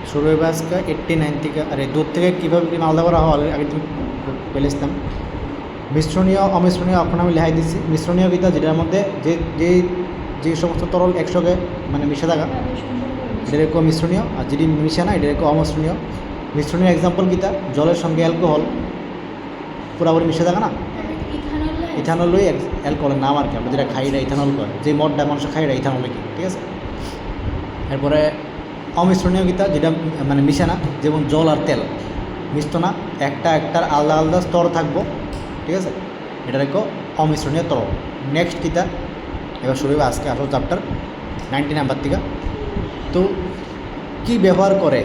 শুরু হবে আজকে 89 থেকে। আরে দুধ থেকে কীভাবে ক্রিম আলাদা করা হয় আগে তুমি পেলেছিলাম। মিশ্রণীয় অমিশ্রণীয় এখন আমি লেখাই দিচ্ছি। মিশ্রণীয় কিতা যেটার মধ্যে যে যে যে সমস্ত তরল একসঙ্গে মানে মিশে থাকা এটার একটু মিশ্রণীয়, আর যেটি মিশে না এটার একটু অমিশ্রণীয়। মিশ্রণীয় এক্সাম্পল কিতা, জলের সঙ্গে অ্যালকোহল পুরাপুরি মিশে থাকা না, ইথানলই অ্যালকোহলের নাম আর কি। আমরা যেটা খাই এটা ইথানল কয়, যে মদটা মানুষ খাই এটা ইথানল কি, ঠিক আছে। এরপরে অমিশ্রণীয় কিতা যেটা মানে মিশে না, যেমন জল আর তেল মিশত না, একটার আলাদা আলাদা স্তর থাকবো, ঠিক আছে, এটার এক অমিশ্রণীয় তরল। নেক্সট কিতা এবার শুরু হবে আজকে আসল চ্যাপ্টার 90 নাম্বার থেকে। তো কি ব্যবহার করে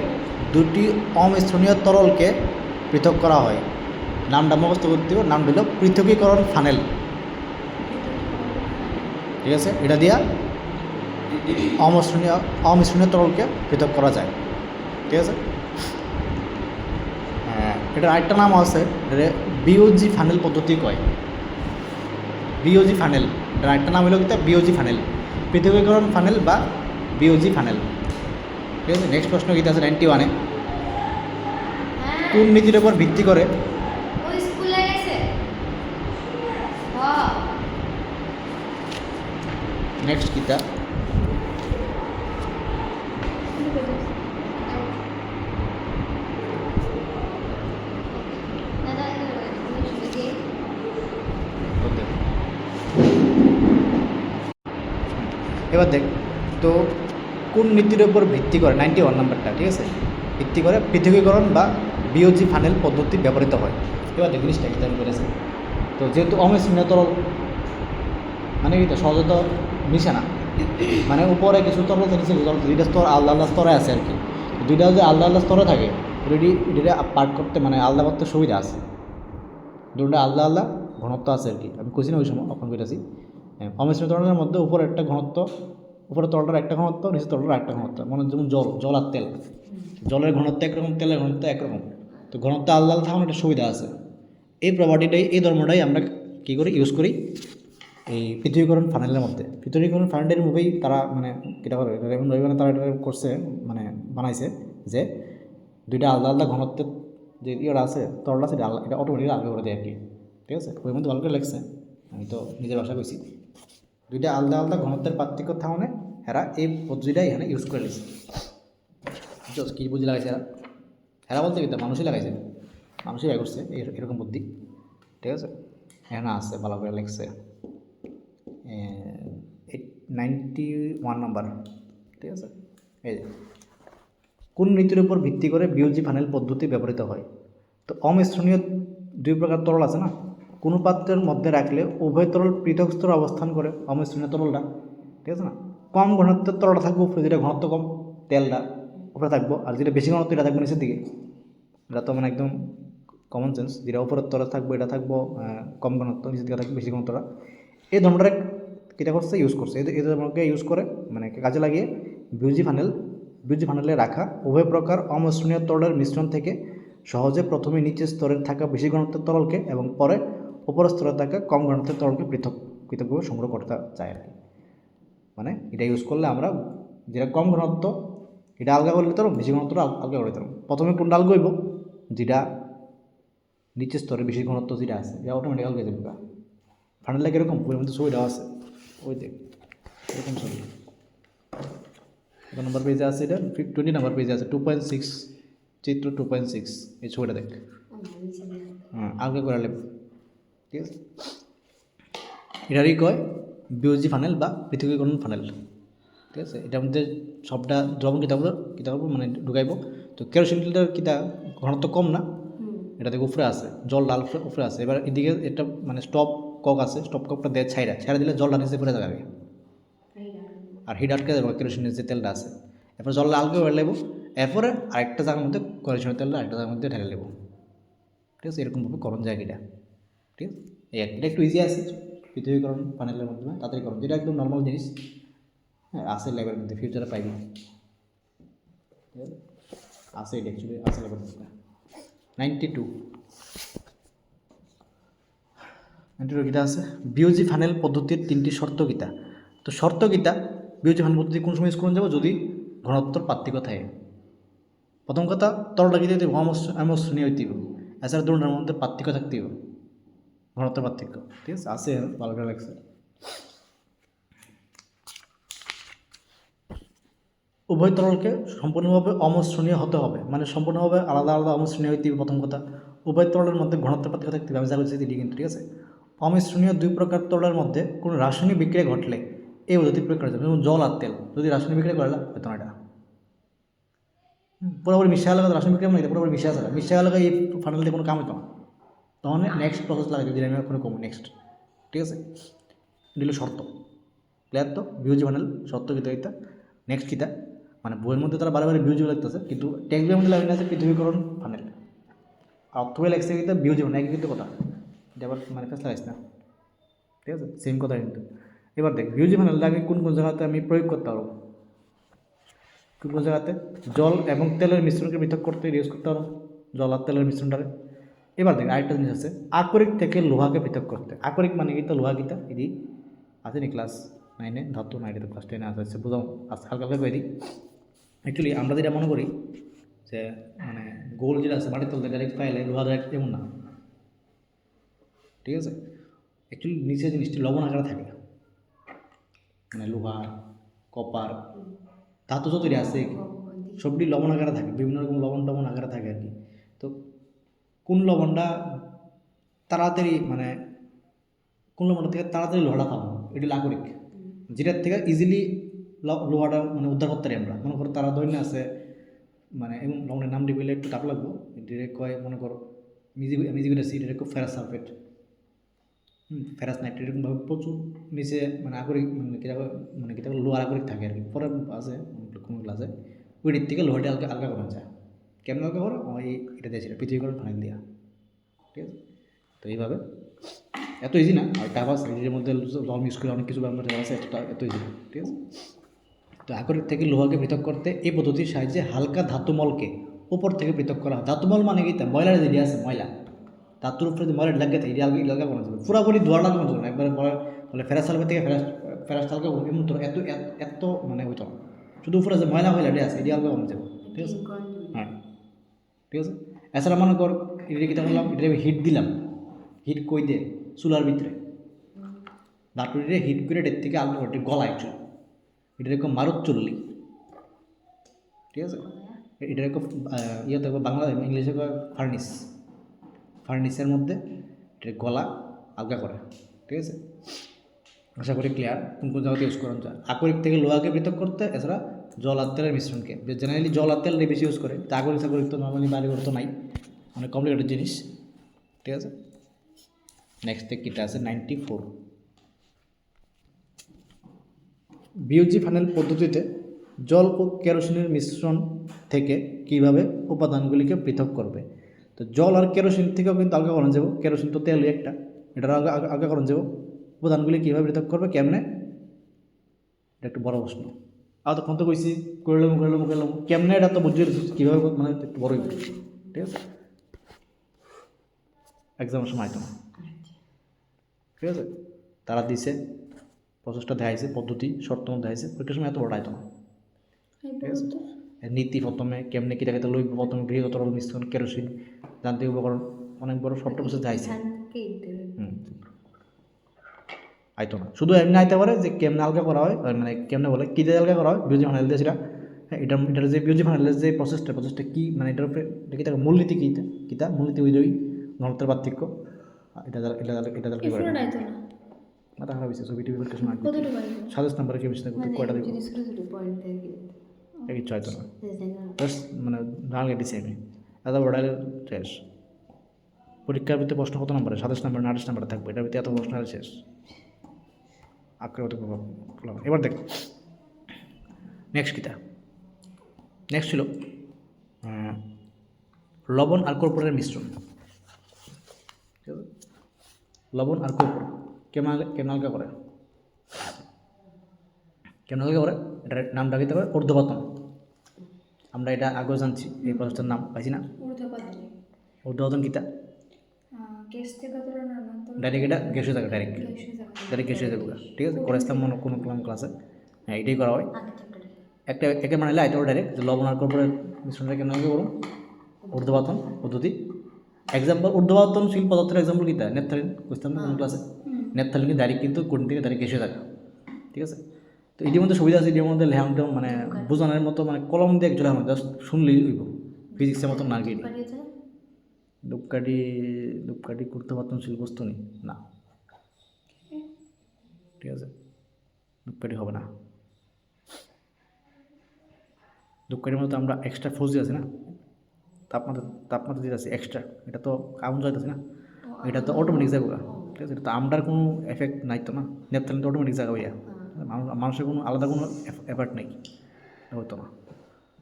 দুটি অমিশ্রণীয় তরলকে পৃথক করা হয়? নামটা মুখস্থ করতে হবে, নাম দিল পৃথকীকরণ ফানেল, ঠিক আছে। এটা দিয়া অমিশ্রণীয় তরলকে পৃথক করা যায়, ঠিক আছে। এটার আরেকটা নাম আছে, এটা বিওজি ফানেল পদ্ধতি কয়। বিওজি ফানেল, এটার আরেকটা নাম হলো কিতা বিওজি ফানেল, পৃথকীকরণ ফানেল বা বিওজি ফানেল, ঠিক আছে। নেক্সট প্রশ্ন কিতা আছে 91-এ, কোন নীতির উপর ভিত্তি করে নেক্সট কিতা এবার দেখ তো কোন নীতির উপর ভিত্তি করে 91 নাম্বারটা, ঠিক আছে, ভিত্তি করে পৃথকীকরণ বা বিওজি ফানেল পদ্ধতি ব্যবহৃত হয়। এবার দেখ জিনিসটা কি দাবি করেছে। তো যেহেতু অমিশ্রণীয় তরল মানে কি, তো সহজে তো মিশে না, মানে উপরে কিছু তরল নিচে কিছু তরল, দুইটা স্তর আলাদা আলাদা স্তরে আছে আর কি। দুইটা যদি আলাদা আলাদা স্তরে থাকে এটা পার্ট করতে মানে আলাদা করতে সুবিধা আছে, দুটো আলাদা আলাদা ঘনত্ব আছে আর কি। আমি কইছি না ওই সময় অখন কইতাছি। অমিশ্রণীয় তরলের মধ্যে উপরে একটা ঘনত্ব, উপরে তলটার একটা ঘনত্ব, নিচে তলটার একটা ঘনত্ব, মানে যেমন জল আর তেল, জলের ঘনত্ব একরকম, তেলের ঘনত্ব একরকম, তো ঘনত্ব আলাদা আলাদা থাকার একটা সুবিধা আছে। এই প্রপার্টিটাই, এই ধর্মটাই আমরা কী করি, ইউজ করি এই পৃথকীকরণ ফানেলের মধ্যে। পৃথকীকরণ ফানেলের মুভেই তারা মানে কীটা করে রেমন রবিমানে তারা এটা করছে, মানে বানাইছে যে দুইটা আলাদা আলাদা ঘনত্বের যে ইয়েটা আছে তরলটা আছে এটা অটোমেটিক আলাদা করে দেয় আর কি, ঠিক আছে। ওই মধ্যে ভালো করে লেগছে, আমি তো নিজের ভাষা কইছি। দুইটা আলাদা আলাদা ঘনত্বের পার্থক্য থাকলে এরা এই পদ্ধতিটা এখানে ইউজ করে নিয়েছে। কী বুদ্ধি লাগাইছে এরা, এরা বলতে কি মানুষই লাগাইছে, মানুষই ব্যয় করছে এরকম বুদ্ধি, ঠিক আছে। এখানে আছে ভালো করে লেগছে 91 নাম্বার, ঠিক আছে। এই কোন নীতির উপর ভিত্তি করে বিওজি ফানেল পদ্ধতি ব্যবহৃত হয়? তো অমিশ্রণীয় দুই প্রকার তরল আছে না, কোনো পাত্রের মধ্যে রাখলে উভয় তরল পৃথক স্তরে অবস্থান করে, অমিশ্রণীয় তরলটা, ঠিক আছে না। কম ঘনত্বের তরলটা থাকবো উপরে, যেটা ঘনত্ব কম তেলটা উপরে থাকবো, আর যেটা বেশি ঘনত্ব এটা থাকবো নিচের দিকে। এটা তো মানে একদম কমন সেন্স, যেটা উপরের তরে থাকবো এটা থাকবো কম ঘনত্ব, নিচের দিকে থাকবে বেশি ঘনত্বটা। এই ধর্মটা কীটা করছে, ইউজ করছে, এই ধর্মকে ইউজ করে মানে কাজে লাগিয়ে বিওজি ফানেলে রাখা উভয় প্রকার অমিশ্রণীয় তরলের মিশ্রণ থেকে সহজে প্রথমে নিচের স্তরে থাকা বেশি ঘনত্বের তরলকে এবং পরে উপর স্তরে থাকা কম ঘনত্বের তরলকে পৃথকভাবে সংগ্রহ করতে চায় আর কি। মানে এটা ইউজ করলে আমরা যেটা কম ঘনত্ব এটা আলগা করলে তো বেশি ঘনত্বটা আলগা করে দিতাম। প্রথমে কোনটা আলগা হইব, যেটা নিচের স্তরে বেশি ঘনত্ব যেটা আছে এটা অটোমেটিক আলগা যাবে। ফানেল লাগে এরকম বইয়ের মধ্যে ছবিটাও আছে, ওই দেখ এরকম ছবি। কত নম্বর পেজে আছে এটা, 20 নম্বর পেজে আছে, 2.6 চিত্র 2.6, এই ছবিটা দেখ। আলগা করে নেব, ঠিক আছে। এটারই কয় বিওজি ফানেল বা পৃথকীকরণ ফানেল, ঠিক আছে। এটার মধ্যে সবটা দ্রবণ কিতাব মানে ঢুকাইব। তো কেরোসিন তেলটার কিতা ঘনত্ব কম না, এটা দেখো উপরে আছে, জল ডাল উপরে আছে। এবার এদিকে একটা মানে স্টপ কক আছে, স্টপ ককটা দিয়ে ছাইড়া দিলে জলটা নিচে পড়ে যাবে আর হিট আটকে যাবে কেরোসিনের যে তেলটা আছে। এরপর জল আলগা করে নেব, এরপরে আরেকটা জায়গার মধ্যে কেরোসিনের তেলটা আরেকটা জায়গার মধ্যে ঢেলে নেব, ঠিক আছে। এরকমভাবে করণ যায় এটা, ঠিক আছে। এটা একটু ইজি আছে পৃথকীকরণ ফানেলের মাধ্যমে তাড়াতাড়ি করণ, যেটা একদম নর্মাল জিনিস। হ্যাঁ আছে ল্যাবের মধ্যে, ফিউচারে পাইবি, আছে এটা অ্যাকচুয়ালি আছে ল্যাবের মধ্যে। 92 কিতা আছে, বিওজি ফানেল পদ্ধতির 3টি শর্ত কিতা। তো শর্ত কিতা, বিওজি ফানেল পদ্ধতি কোন সময় ইউজ করুন যাব, যদি ঘনত্বর পার্থক্য থাকে, প্রথম কথা তরলটা কী দিতে অমশ্রণীয় হইতে হবে, এছাড়া দুটার মধ্যে পার্থক্য থাকতে হবে, ঘনত্ব পার্থক্য। ঠিক আছে, আছে ভালো করে লাগছে। উভয় তরলকে সম্পূর্ণভাবে অমশ্রণীয় হতে হবে, মানে সম্পূর্ণভাবে আলাদা আলাদা অমশ্রণীয় হইতে হবে। প্রথম কথা, উভয় তরলের মধ্যে ঘনত্ব পার্থক্য থাকতে হবে, আমি যা বলছি এটি কিন্তু। ঠিক আছে, অমিশ্রণীয় দুই প্রকার তরলের মধ্যে কোনো রাসায়নিক বিক্রিয়া ঘটলে এই পদ্ধতি প্রয়োগ করা যাবে। যেমন জল আর তেল যদি রাসায়নিক বিক্রিয়া করলে হয়তো না, এটা পুরোপুরি মিশে গেলে রাসায়নিক বিক্রিয়া মানে পুরোপুরি মিশে আসে, মিশে গেলে এই ফানেল দিয়ে কোনো কাম হতো না, তখন নেক্সট প্রসেস লাগে যদি আমি কোনো কম নেক্সট। ঠিক আছে, দিল শর্ত ক্লিয়ার তো, বিউজি ফানেল শর্ত কীতা কীতা নেক্সট কীতা, মানে বইয়ের মধ্যে তারা বারে বিউজি লাগতেছে, কিন্তু টেক্সট বইয়ের মধ্যে লাগে আছে পৃথিবীকরণ ফানেল, আর অর্থবে লাগছে কীতা বিউজি ফানেল, একই কিন্তু কথা, এটা আবার মানে ফেস লাগাইছে না। ঠিক আছে, সেম কথা কিন্তু। এবার দেখ বিউজি ফানেলটা আমি কোন কোন জায়গাতে আমি প্রয়োগ করতে পারবো, কোন কোন জায়গাতে জল এবং তেলের মিশ্রণকে পৃথক করতে ইউজ করতে পারবো, জল আর তেলের মিশ্রণটারে। এবার দেখ আরেকটা জিনিস আছে, আকরিক থেকে লোহাকে পৃথক করতে। আকরিক মানে কি, তো লোহা কিতা এদি আছে নি ক্লাস 9-এ, ধাতু 9-এ তো ক্লাস 10-এ আছে, বুঝাও আজকে হালকা হালকা কয়ে দিই। অ্যাকচুয়ালি আমরা যেটা মনে করি যে মানে গোল যেটা আছে মাটির তলতে ডাইরেক্ট পাইলে লোহা ডাইরেক্ট এমন না। ঠিক আছে, অ্যাকচুয়ালি নিচে জিনিসটি লবণ আকারে থাকে, মানে লোহা কপার ধাতু যত আছে সবটি লবণ আকারে থাকে, বিভিন্ন রকম লবণ টবণ আকারে থাকে আর কি। তো কোন লবণটা তাড়াতাড়ি মানে কোন লবণটা থেকে তাড়াতাড়ি লোহাটা পাবো, এটি আকরিক, যেটার থেকে ইজিলি লোহাটা মানে উদ্ধার করতে পারি আমরা। মনে করো তারা দৈন্য আছে মানে এবং লবণের নাম দিলে একটু টাপ লাগবো, ডিরেক্ট কয় মনে করো মিজিগুলো সি direct ferrous sulphate, ferrous nitrate, এরকমভাবে প্রচুর নিচে মানে আকরিক মানে কীটা লোহার আকরিক থাকে আর কি। পরে আছে কোনো আছে ওইটির থেকে লোহাটি হালকা হালকা করা যায়। কেমন হালকা করো ওই এটা দিয়েছিল পৃথিবীকরণ ফানেল দিয়া। ঠিক আছে, তো এইভাবে এত ইজি না, আর টাফ আছে এর মধ্যে জল মিক্স করে অনেক কিছু ব্যবহার আছে, এত ইজি না। ঠিক আছে, তো আকরিক থেকে লোহাকে পৃথক করতে এই পদ্ধতির সাহায্যে হালকা ধাতুমলকে উপর থেকে পৃথক করা হয়। ধাতুমল মানে কি, ময়লার যে আছে ময়লা, ধাতুর উপরে যে ময়লা লাগে থাকে হালকা করা যাবে, পুরোপুরি ধোয়াটা করা যাবে না একবারে। বলে ফেরাস সালফেট থেকে ফেরাস হালকা এমন তো এত এত মানে হইতো না, শুধু উপরে যে ময়লা ময়লাটি আছে এটি হালকা করা যাবে। ঠিক আছে, হ্যাঁ ঠিক আছে। এছাড়া মনে কর এটা কী করলাম, এটা হিট দিলাম, হিট কই দে চুলার ভিতরে ধাতুটিরে হিট করে এর থেকে আলু ঘটে গলা একটু, এটা এরকম মারুত চললি। ঠিক আছে, এটা এরকম ইয়ে থাকবে বাংলা ইংলিশে ফার্নিস, ফার্নিসের মধ্যে এটা গলা আলগা করে। ঠিক আছে, আশা করি ক্লিয়ার কোন কোন জায়গাতে ইউজ করা যায়। আকরিক থেকে লোহাকে পৃথক করতে, এছাড়া জল আর তেলের মিশ্রণকে, জেনারেলি জল আর তেল বেশি ইউজ করে, তা আকরিক সাকরিক তো নর্মালি বাড়ি তো নাই, অনেক কমপ্লিকেটেড জিনিস। ঠিক আছে, নেক্সট কিটা আছে 94। বিউজি ফানেল পদ্ধতিতে জল ও কেরোসিনের মিশ্রণ থেকে কিভাবে উপাদানগুলিকে পৃথক করবে। তো জল আর কেরোসিন থেকেও কিন্তু আলগা করা যাব, কেরোসিন তো তেলই একটা, এটার আলগা করা যাব। উপাদানগুলি কীভাবে পৃথক করবে কেমনে, এটা একটু বড় প্রশ্ন। আর তখন তো কইছি করলাম কেমনে, এটা তো বুঝিয়ে কীভাবে মানে একটু বড়ই। ঠিক আছে, এক্সামের সময় আইতো না। ঠিক আছে, তারা দিছে প্রসেসটা দেখাইছে, পদ্ধতি শর্ত মধ্যে দেখাইছে, পরীক্ষার সময় এত বড় আইতো না। ঠিক আছে, নীতি প্রথমে কেমনে কী দেখাতে লইব, প্রথমে গৃহ তরল মিশ্রণ কেরোসিন যান্ত্রিক উপকরণ, অনেক বড় সবটা প্রসেস দেখাইছে। আইতো না, শুধু এমনি আইতে পারে যে কেমনে আলগা করা হয়, মানে কেমনে বলে কী দিয়ে আলগা করা হয় বিউজি ফানেল দিয়ে সেটা। হ্যাঁ, এটার যে বিউজি ফানেলের যে প্রসেসটা কী, মানে এটার উপরে কী থাকে মূলনীতি কীটা মূলনীতি ওই ঘনত্বের পার্থক্য, এটা কী করে না তাহারা হয়েছে ছবি টিভি পরীক্ষার সময় 27 নম্বরে কেউ কয়টা দিব কিচ্ছু হয়তো না, জাস্ট মানে ডাল কেটেছি আমি এত বড় শেষ। পরীক্ষার ভিতরে প্রশ্ন কত নম্বরে, 27 নম্বর না 28 নম্বরে থাকবে, এটার ভিতরে এত প্রশ্ন শেষ আক্রমণ প্রভাব। এবার দেখ নেক্সট কীটা, নেক্সট ছিল লবণ আর কর্পূরের মিশ্রণ। লবণ আর কর্পূর কেমন হালকা করে, এটার নামটা কীতে পারে ঊর্ধ্বপাতন। আমরা এটা আগেও জানছি, এই প্রসেসটার নাম পাইছি না, ঊর্ধ্বপাতন কীটা ডাইরেক্ট, এটা গ্যাস হয়ে থাকে, ডাইরেক্ট গ্যাস হয়ে যাবে। ঠিক আছে, করেছিলাম মনে কোনো ক্লাসে, হ্যাঁ এটাই করা হয়। একটা একে মানে এটা ডাইরেক্ট লবণ আর কর্পূরের মিশ্রণটা কেমন করুন ঊর্ধ্বপাতন পদ্ধতি। এক্সাম্পল ঊর্ধ্বপাতনশীল পদার্থের এক্সাম্পল কী নেপথালিন বুঝতাম না কোন ক্লাসে। নেপথালিন ডাইরেক্ট কিন্তু কঠিন থেকে ডাইরেক্ট এসে থাকা, ঠিক আছে। তো এটির মধ্যে সুবিধা আছে, এটির মধ্যে লেহাংটা মানে বোঝানোর মতো মানে কলম দিয়ে একজনের আমার জাস্ট শুনলেই হইব, ফিজিক্সের মতো না কি। ধূপকাঠি ঊর্ধ্বপাতনশীল বস্তু নেই না, ঠিক আছে, ধূপকাঠি হবে না। ধূপকাঠির মধ্যে আমরা এক্সট্রা ফোর্স দিয়ে আছে না, তাপমাত্রা দিয়ে আছে এক্সট্রা, এটা তো আগুন জ্বলতেছে না, এটা তো অটোমেটিক যাবে, ঠিক আছে। এটা তো আমরার কোনো এফেক্ট নাই তো না, নেপথালিন তো অটোমেটিক জায়গা হইয়া, মানুষের কোনো আলাদা কোনো এফেক্ট নেই, হয়তো না।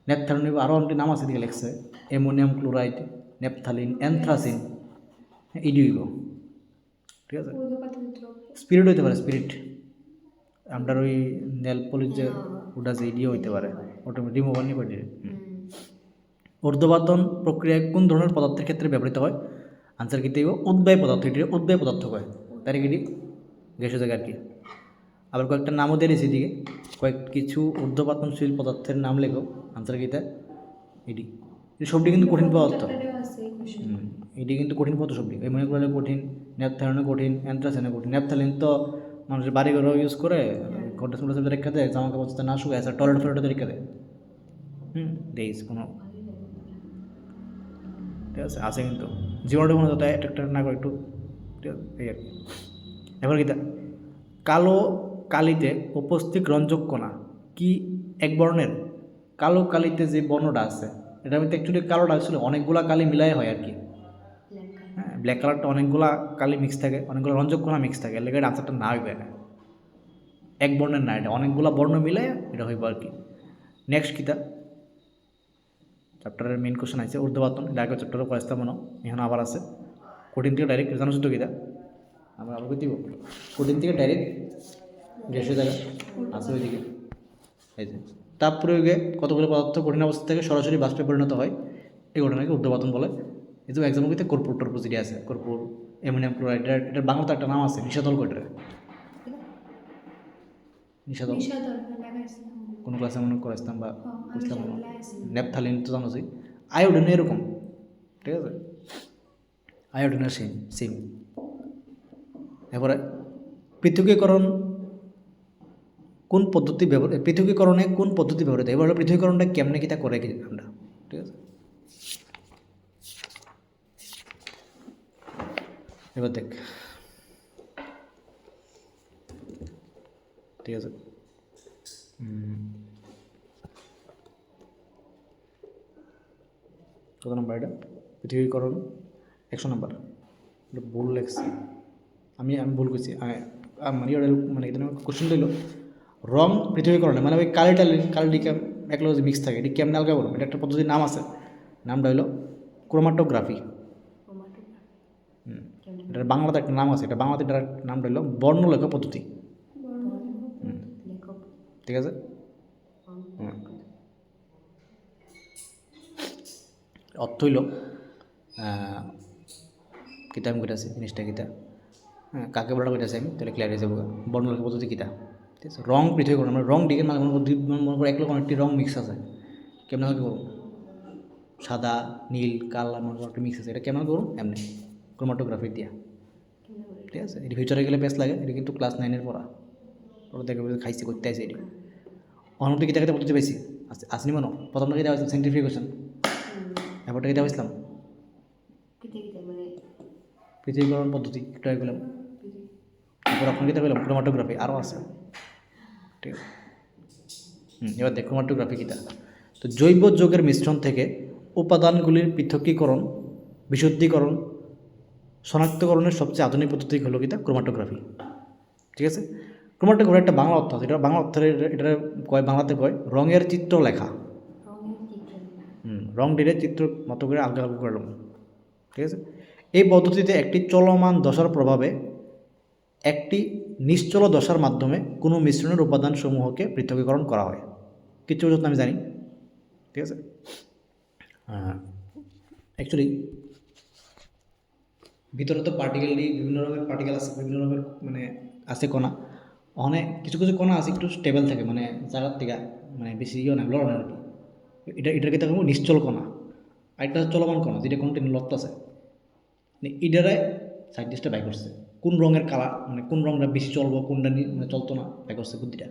নেপথালিন আরও অনেকটি নাম আছে দিকে লেখছে, অ্যামোনিয়াম ক্লোরাইড, নেপথালিন, অ্যানথ্রাসিন, ইডি হইব, ঠিক আছে। স্পিরিট হইতে পারে, স্পিরিট আমরার ওই নেল পলিশ যে ওটা যে ইডিও হইতে পারে, অটোমেটিক রিমুভার নিয়ে করে। ঊর্ধ্বপাতন প্রক্রিয়ায় কোন ধরনের পদার্থের ক্ষেত্রে ব্যবহৃত হয়? আনসার কী দেব? উদ্বায়ী পদার্থ, এটি উদ্বায়ী পদার্থ কয়, তার এটি গ্যাসীয় জায়গা আর কি। আবার কয়েকটা নামও দিয়ে দিয়েছি এদিকে, কিছু ঊর্ধ্বপাতনশীল পদার্থের নাম লেখো, আনসার কী তা এটি। সবটি কিন্তু কঠিন পদার্থ, এটি কিন্তু কঠিন পদার্থ সবটি, এই মনে করলে কঠিন, নেপথালিনও কঠিন, অ্যানথ্রাসিনও কঠিন। নেপথালিন তো মানুষের বাড়ি ঘরেও ইউজ করে, ঘরটা মোটা রেখে দেয়, জামা কাপড় না শুকায়, আছে টয়লেট ফয়লেটে রেখে দেয়, দেইস কোনো, ঠিক আছে, আছে কিন্তু জীবনটা কোনো যত একটা না করে একটু, ঠিক আছে, এই আর কি। এবার কি কালো কালিতে উপস্থিত রঞ্জক কণা কি এক বর্ণের? কালো কালিতে যে বর্ণটা আছে এটা মধ্যে অ্যাকচুয়ালি কালোটা আসলে অনেকগুলা কালি মিলাই হয় আর কি। হ্যাঁ, ব্ল্যাক কালারটা অনেকগুলা কালি মিক্স থাকে, অনেকগুলো রঞ্জক কণা মিক্স থাকে, এর লেগে আনসারটা না হইবে, এক বর্ণের না, এটা অনেকগুলা বর্ণ মিলাই এটা হইব আর কি। নেক্সট কিতা চ্যাপ্টারের মেইন কোশ্চেন আছে ঊর্ধ্বপাতন, এটা আগে চ্যাপ্টারও পড়াইতে মনে, এখন আবার আছে কঠিন থেকে ডাইরেক্ট জানো শুধু কিতা আমরা আবার দিব, কঠিন থেকে ডাইরেক্ট গ্যাসীয় জায়গা আছে ওইদিকে। এই যে তাপ প্রয়োগে কতগুলো পদার্থ কঠিন অবস্থা থেকে সরাসরি বাষ্পে পরিণত হয়, এই ঘটনাকে ঊর্ধ্বপাতন বলে। এই যে এক্সাম্পল কিন্তু কর্পূর টর্পূর যেটি আছে, কর্পূর, অ্যামোনিয়াম ক্লোরাইড, এটার বাংলাতে একটা নাম আছে, নিষাদল কয়টার, নিষাদল কোনো ক্লাসে মনে করাইতাম বা বুঝতাম। নেপথালিন তো জানোই, আয়োডিন এরকম, ঠিক আছে, আয়োডিনের সেম। এরপরে পৃথকীকরণ কোন পদ্ধতি পৃথকীকরণে কোন পদ্ধতি ব্যবহৃত? এবার হলো পৃথকীকরণটা কেমনে কিতা করে কি আমরা, ঠিক আছে। এবার দেখ, ঠিক আছে, কত নম্বর এটা? পৃথকীকরণ 100 নম্বর, এটা ভুল লেখছি আমি ভুল করছি, মানে মানে এখানে কোশ্চেন দিল রং পৃথকীকরণে, মানে ওই কালিটিকে একলো যে মিক্স থাকে, এটি কেমন আলগা করুন, এটা একটা পদ্ধতির নাম আছে, নামটা হলো ক্রোমাটোগ্রাফি। এটার বাংলাতে একটা নাম আছে, এটা বাংলাতে এটার নামটা হলো বর্ণলেখ পদ্ধতি, ঠিক আছে। অর্থ হইল কিতা আমি কইতাছি জিনিসটা কিতা, হ্যাঁ, কাকে বলা কইতাছি আমি, তাহলে ক্লিয়ার হয়ে যাবো। বর্ণলেখ পদ্ধতি কিতা, ঠিক আছে। রং পৃথকীকরণ, আমরা রং দিকে মানে মনে করো এক রকম একটি রং মিক্স আছে, কেমন হয় করুন, সাদা নীল কালা মনে করো একটা মিক্স আছে, এটা কেমন করুন এমনি ক্রোমাটোগ্রাফি দিয়া, ঠিক আছে। এটি ফিউচারে গেলে বেশ লাগে, এটা কিন্তু ক্লাস 9 পড়া, ওরা দেখে খাইছি করতে আসে। এটি অন্যটি কিতা কিতা পদ্ধতি পাইছি আসনি মনে, প্রথমটা কিতা হয়েছিল সেন্ট্রিফিউগেশন, এবারটা কিতা হয়েছিলাম পৃথকীকরণ পদ্ধতি, একটা হয়ে গেলাম, এরপর এখন কিতা পেলাম ক্রোমাটোগ্রাফি, আরও আছে, ঠিক আছে। এবার দেখ ক্রোমাটোগ্রাফি কিতা। তো জৈব যৌগের মিশ্রণ থেকে উপাদানগুলির পৃথকীকরণ, বিশুদ্ধীকরণ, শনাক্তকরণের সবচেয়ে আধুনিক পদ্ধতি হলো কিতা ক্রোমাটোগ্রাফি, ঠিক আছে। ক্রোমাটোগ্রাফি একটা বাংলা অর্থ আছে, এটা বাংলা অর্থের এটা কয়, বাংলাতে কয় রঙের চিত্র লেখা, রং ডিরে চিত্র মতো করে আলগা আলগা করলাম, ঠিক আছে। এই পদ্ধতিতে একটি চলমান দশার প্রভাবে একটি নিশ্চল দশার মাধ্যমে কোনো মিশ্রণের উপাদানসমূহকে পৃথকীকরণ করা হয়, কিছু যত্ন আমি জানি, ঠিক আছে। অ্যাকচুয়ালি ভিতরে তো পার্টিকেল নিয়ে বিভিন্ন রকমের পার্টিকেল আছে, বিভিন্ন রকমের মানে আছে কণা, অনেক কিছু কিছু কণা আছে একটু স্টেবল থাকে, মানে জায়গার থেকে মানে বেশি ইয়ে না লড়ানো আর কি, এটাকে তাকে নিশ্চল কণা, আর এটা চলমান কণা যেটা কন্টিনিউ লড়তেছে। এটারে সাইন্টিস্টটা বাই করছে কোন রঙের কালার, মানে কোন রঙটা বেশি চলবো, কোনটা মানে চলতো না, বাই করছে বুদ্ধিটা।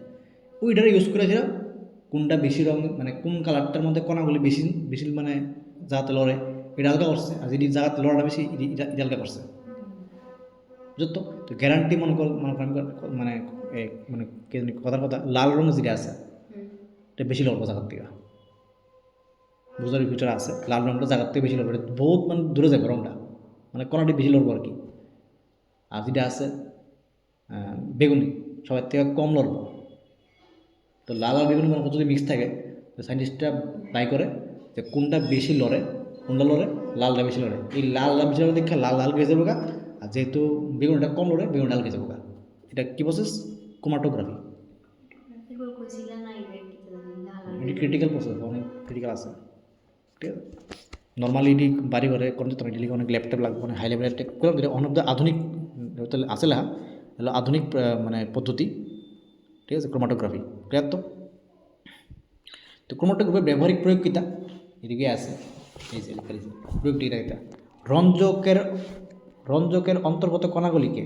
ওইটারে ইউজ করেছিল কোনটা বেশি রঙ, মানে কোন কালারটার মধ্যে কণাগুলি বেশি বেশি মানে যাতে লড়ে এটা আলগা করছে, আর যদি জায়গাতে লড়াটা বেশি এটা আলগা করছে যত। তো গ্যারান্টি মনে কর মানে মানে কথার কথা লাল রঙ যেটা আছে এটা বেশি লড়বো জায়গার থেকে, বোঝার ভিতরে আছে লাল রঙটা জায়গার থেকে বেশি লড়বো, বহুত মানে দূরে যাবে রঙটা, মানে কণাটি বেশি লড়বো আর কি। আর যেটা আছে বেগুনি সবার থেকে কম লড়বো। তো লাল আর বেগুনি মনে যদি মিক্স থাকে, তো সাইন্টিস্টরা বাই করে যে কোনটা বেশি লড়ে, কোনটা লড়ে, লালটা বেশি লড়ে। এই লাল বেশি লড়ে দেখে লাল লাল গেছে বোকা, আর যেহেতু বেগুনটা কম লড়ে বেগুন লাল গেছে বোকা। এটা কী প্রসেস? ক্রোমাটোগ্রাফি। এটি ক্রিটিক্যাল প্রসেস, অনেক ক্রিটিক্যাল আছে, ঠিক আছে। নর্মালি এটি বাড়ি ঘরে কোনো যেত না, এটি অনেক ল্যাপটপ লাগবে, মানে হাই লেভেলের অন অফ দ্য আধুনিক আসলে হলো আধুনিক মানে পদ্ধতি, ঠিক আছে, ক্রোমাটোগ্রাফি। ক্লিয়ার তো? তো ক্রোমাটোগ্রাফির ব্যবহারিক প্রয়োগ কীটা এদিকে আছে, এই যে প্রয়োগটি এটা রঞ্জকের অন্তর্গত কণাগুলিকে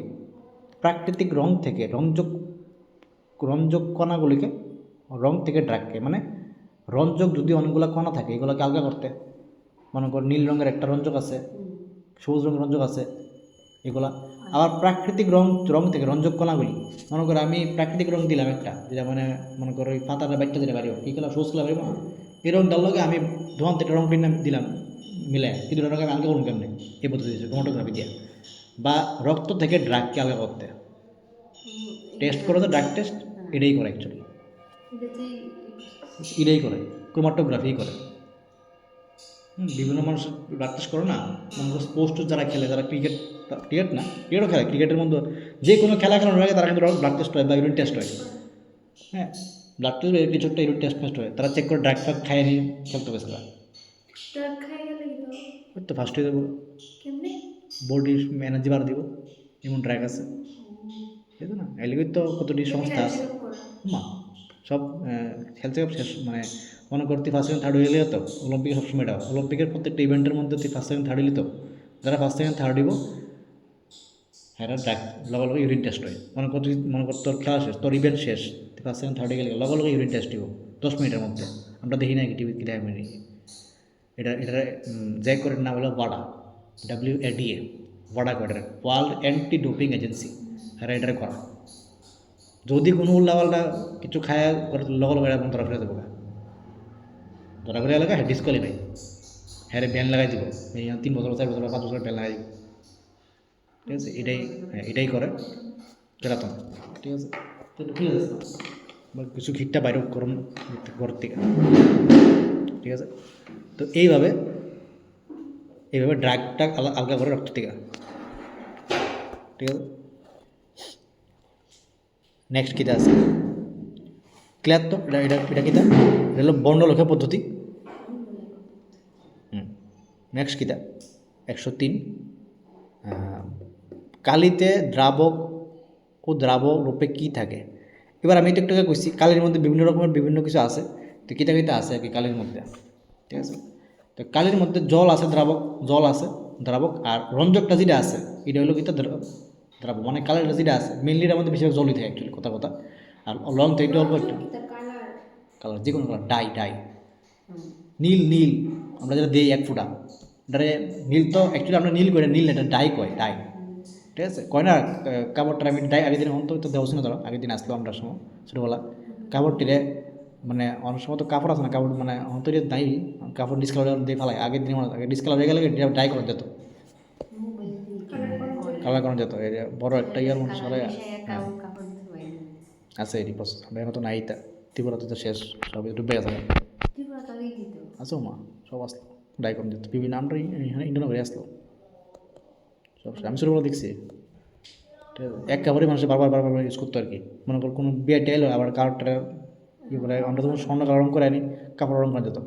প্রাকৃতিক রং থেকে রঞ্জক কণাগুলিকে রং থেকে ড্রাগকে, মানে রঞ্জক যদি অনেকগুলো কণা থাকে এগুলোকে আলগা করতে, মনে কর নীল রঙের একটা রঞ্জক আছে, সবুজ রঙের রঞ্জক আছে, এগুলা আবার প্রাকৃতিক রং থেকে রঞ্জক কণাগুলি, মনে করো আমি প্রাকৃতিক রং দিলাম একটা, যেটা মানে মনে করো ওই পাতাটা বাচ্চা যেটা বাড়িও কী কালার, সবুজ কালার বাড়িব না, এই রং ডাল লগে আমি ধোঁয়াতে একটা রং কিনে দিলাম মিলে, কিন্তু রঙকে আমি আলগা করুন কেমনি, এই পদ্ধতি দিয়েছে ক্রোমাটোগ্রাফি দিয়ে। বা রক্ত থেকে ড্রাগকে আলগা করতে টেস্ট করে, তো ড্রাগ টেস্ট এটাই করে অ্যাকচুয়ালি, এটাই করে ক্রোমাটোগ্রাফি করে। বিভিন্ন মানুষ ব্লাড টেস্ট করে না, মনে করো স্পোর্টস যারা খেলে, যারা ক্রিকেট না, ক্রিকেটও খেলে, ক্রিকেটের মধ্যে যে কোনো খেলা খেলানোর আগে তারা কিন্তু ব্লাড টেস্ট হয় বা ইউরিন টেস্ট হয়। হ্যাঁ, ব্লাড টেস্ট কিছু একটা ইউরিন টেস্ট হয়, তারা চেক করে ড্রাগ ফ্রাগ খাইয়ে নিয়ে খেলতে হবে। তারা তো ফার্স্ট হয়ে যাবো, বডির এনার্জি বাড়া দিব, এমন ড্রাগ আছে, ঠিক আছে না? এলিগে তো কতটি সংস্থা আছে মা, সব হেলথ চেকআপ শেষ, মানে মনে করতে ফার্স্ট সেকেন্ড থার্ড হয়ে গেলে তো অলিম্পিকে সবসময় এটা অলিম্পিকের প্রত্যেকটা ইভেন্টের মধ্যে তুই ফার্স্ট সেকেন্ড থার্ড হইলি তো, যারা ফার্স্ট সেকেন্ড থার্ড দিব হ্যাঁ ড্রাগ লগে লগে ইউরিন টেস্ট হয়। মনে কর তোর খেলা শেষ, তোর ইভেন্ট শেষ, তুই ফার্স্ট সেকেন্ড থার্ড হয়ে গেলে লগে লগে ইউরিন টেস্ট দিব 10 মিনিটের মধ্যে। আমরা দেখি না কি টিভি কি দেখি, এটা যে করে নাম হলো ওয়াডা, WADA, ওয়াডা করে ওয়ার্ল্ড অ্যান্টি ডোপিং এজেন্সি, হ্যাঁ এটারে করা। যদি কোনো উল্লাপাল্টা কিছু খায় লগে লগে এরকম ধরা ফেলে দেবো, ধরা ফেলে এলাকা হ্যাঁ ডিসকোয়ালিফাই, হ্যাঁ ব্যান লাগাই দিব, এই 3 বছর 4 বছর 5 বছর ব্যান লাগাই দিব, ঠিক আছে। এটাই করে কেরাতন, ঠিক আছে। ঠিক আছে, কিছু ঘিটটা বাইরে গরম ঘর থেকে, ঠিক আছে। তো এইভাবে ড্রাগটা আলগা করে রক্ত থেকে, ঠিক আছে। নেক্সট কীটা আছে ক্লিয়ার তো? এটা কীটা, এটা হলো বর্ণলেখা পদ্ধতি। নেক্সট কীটা 103, কালিতে দ্রাবক ও দ্রাবক রূপে কী থাকে। এবার আমি একটু কইছি কালির মধ্যে বিভিন্ন রকমের বিভিন্ন কিছু আছে, তো কীটা আছে আর কি কালির মধ্যে, ঠিক আছে। তো কালির মধ্যে জল আছে, দ্রাবক আর রঞ্জকটা যেটা আছে এটা হলো কীটা দ্রাবক, মানে কালারটা যেটা আছে মেনলি এর মধ্যে বেশিরভাগ জলই থাকে অ্যাকচুয়ালি, কথা আর রং তো একটু অল্প একটু কালার, যে কোনো কালার, ডাই নীল আমরা যেটা দিই 1 ফুটা এটারে নীল, তো অ্যাকচুয়ালি আমরা নীল করে নীল এটা ডাই কয়, ঠিক আছে। কয় না কাপড়টা আমি ডাই আগের দিন অন্তত দেওয়া ছিল, ধরো আগের দিন আসলো আমরা সময় ছোটোবেলা কাপড়টিরে, মানে অনেক সময় তো কাপড় আছে না, কাপড় মানে অন্তরে দায়ী কাপড় ডিসকালার দিয়ে ফেলায়, আগের দিন ডিসকালার হয়ে গেলে ডাই করা যেত, কালার করা যেত। এই বড় একটা ইয়ার মধ্যে সবাই আছে এই প্রসেস, আমরা এখন তো নাই, তা ত্রিপুরাতে তো শেষ, সব ডুবে গেছে, আছো মা সব আসলো ডাই করা যেত, বিভিন্ন আমরা ইন্ডিয়ান হয়ে আসলো সব, আমি ছোটোবেলা দেখছি, ঠিক আছে। এক কাপড়ে মানুষের বারবার ইউজ করতো আর কি, মনে করো কোনো বিয়ে এলো আবার কাপড়টা কী বলে, আমরা তখন স্বর্ণ কালার রঙ করে আনি, কাপড় রঙ করা যেত,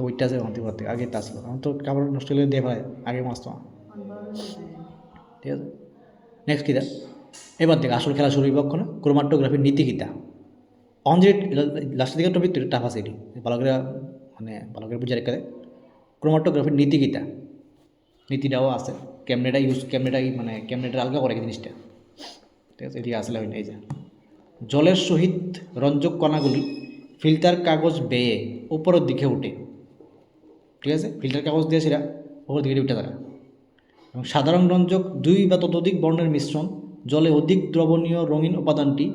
ওইটা আছে ওখান থেকে আগে তা আসলো, এখন তো কাপড় নষ্ট হলে দিয়ে ফেলায়, আগে মাসতো, ঠিক আছে। নেক্সট কীটা, এবার থেকে আসল খেলা শুরু হইব না, ক্রোমাটোগ্রাফির নীতি কীটা, অনজেট লাস্টের দিকে টপিক টাফ আছে, এটি ভালো করে মানে ভালো করে বুঝে রেখে ক্রোমাটোগ্রাফির নীতিটাও আছে, ক্যামেরাটাই মানে ক্যামেরাটা আলগা করে জিনিসটা, ঠিক আছে। এদিকে আসলে হয় না। এই যে জলের সহিত রঞ্জক কণাগুলি ফিল্টার কাগজ বেয়ে উপরের দিকে উঠে, ঠিক আছে, ফিল্টার কাগজ দিয়ে সেটা উপরের দিকে উঠে থাকে। এবং সাধারণ রঞ্জক 2 বা ততোধিক বর্ণের মিশ্রণ জলে অধিক দ্রবণীয় রঙিন উপাদানটি